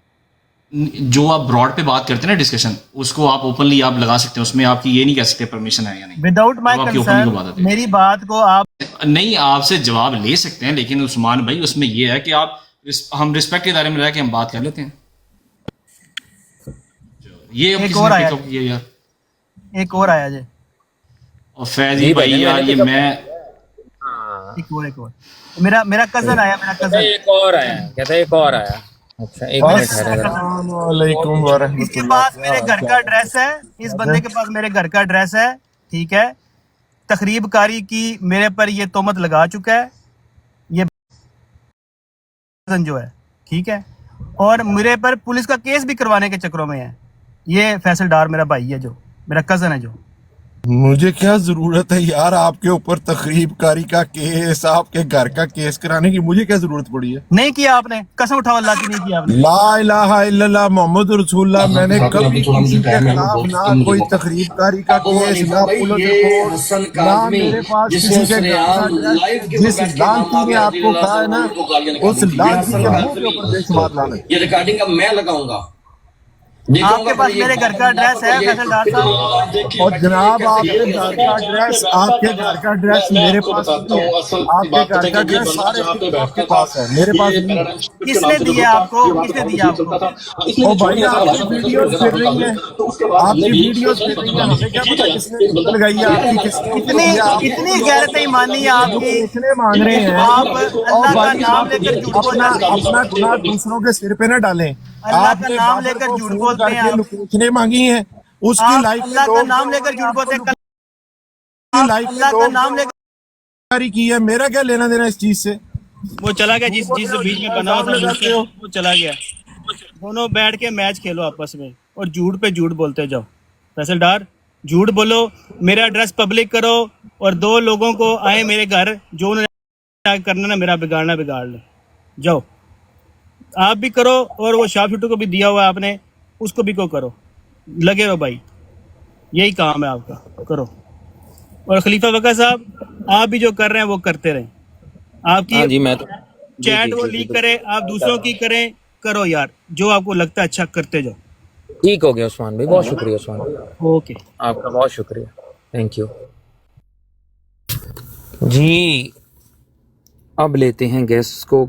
जो आप ब्रॉड पे बात करते हैं ना डिस्कशन, उसको आप ओपनली आप लगा सकते हैं, उसमें आपकी ये नहीं कह सकते परमिशन है या नहीं। विदाउट माय कंसर्न मेरी बात को आप नहीं आपसे जवाब ले सकते हैं, लेकिन उस्मान भाई उसमें ये है कि आप हम रिस्पेक्ट के दायरे में रह के हम बात कर लेते हैं। ये अब एक किसने और आया। पिकअप किया यार? एक और आया जी, और फैजी भाई यार ये मैं एक और मेरा कजन आया, मेरा कजन। एक और आया, कहता है एक और आया। अच्छा एक मिनट ठहरेगा। अस्सलामुअलैकुम व इसके पास मेरे घर का एड्रेस है, इस बंदे के पास मेरे घर का एड्रेस है, ठीक है। तखरीबकारी की मेरे पर ये तोहमत लगा चुका है, ये जो है, ठीक है। और मेरे पर पुलिस का केस भी करवाने के चक्करों में है। ये फैसल डार मेरा भाई है, जो मेरा कजन है। जो मुझे क्या जरूरत है यार आपके ऊपर तखरीबकारी का केस, आपके घर का केस कराने की मुझे क्या जरूरत पड़ी है? नहीं किया आपने, कसम उठाओ अल्लाह की नहीं किया आपने। ला इलाहा इल्लल्लाह मोहम्मद रसूलुल्लाह, मैंने कभी किसी के खिलाफ ना कोई तखरीबकारी का केस, ना पुलिस रिपोर्ट, ना मेरे पास किसी के जिस लानती ने आपको कहा है ना, उस लानती के मुंह के ऊपर बेशुमार लानत। ये रिकॉर्डिंग अब मैं लगाऊंगा। आपके पास मेरे घर का एड्रेस है फैसल डार साहब? और जनाब आपके घर का एड्रेस, आपके घर का एड्रेस मेरे पास नहीं है। आपके घर का एड्रेस सारे आपके पास है, मेरे पास नहीं है। किसने दिया आपको, किसने दिया आपको? ओ भाई आपकी वीडियोस फिर रही हैं, आपकी वीडियोस फिर रही हैं, हमें क्या पता किसने लगाई है आपकी, किसने इतनी गैरत ईमानी है आपकी, कितने मांग रहे हैं। आप और अल्लाह का भाई नाम लेकर झूठ बोल रहे हैं। अपना गुनाह दूसरों के सिर पे न डालें। अल्लाह का नाम लेकर झूठ बोलते हैं आप। लोकेशनें मांगी हैं, उसकी लाइफ अल्लाह का नाम लेकर झूठ बोलते हैं। अल्लाह का नाम लेकर की है, मेरा क्या लेना देना इस चीज से? वो चला गया, जिस चीज से बीच में बना हुआ था वो चला गया। दोनों बैठ के मैच खेलो आपस में और झूठ पे झूठ बोलते जाओ। फैसल डार झूठ बोलो, मेरा एड्रेस पब्लिक करो और 2 लोगों को आए मेरे घर, जो उन्होंने करना ना मेरा बिगाड़ना बिगाड़ ले। जाओ आप भी करो और वो शाह फिटू को भी दिया हुआ है आपने, उसको भी को करो, लगे रहो भाई, यही काम है आपका, करो। और खलीफा वका साहब आप भी जो कर रहे हैं वो करते रहें। आपकी हाँ जी, मैं तो चैट वो लीक करे, आप दूसरों की करें, करो यार, जो आपको लगता है अच्छा करते जाओ। ठीक हो गया उस्मान भाई, बहुत शुक्रिया उस्मान भाई, ओके आपका बहुत शुक्रिया, थैंक यू जी। अब लेते हैं गेस्ट को।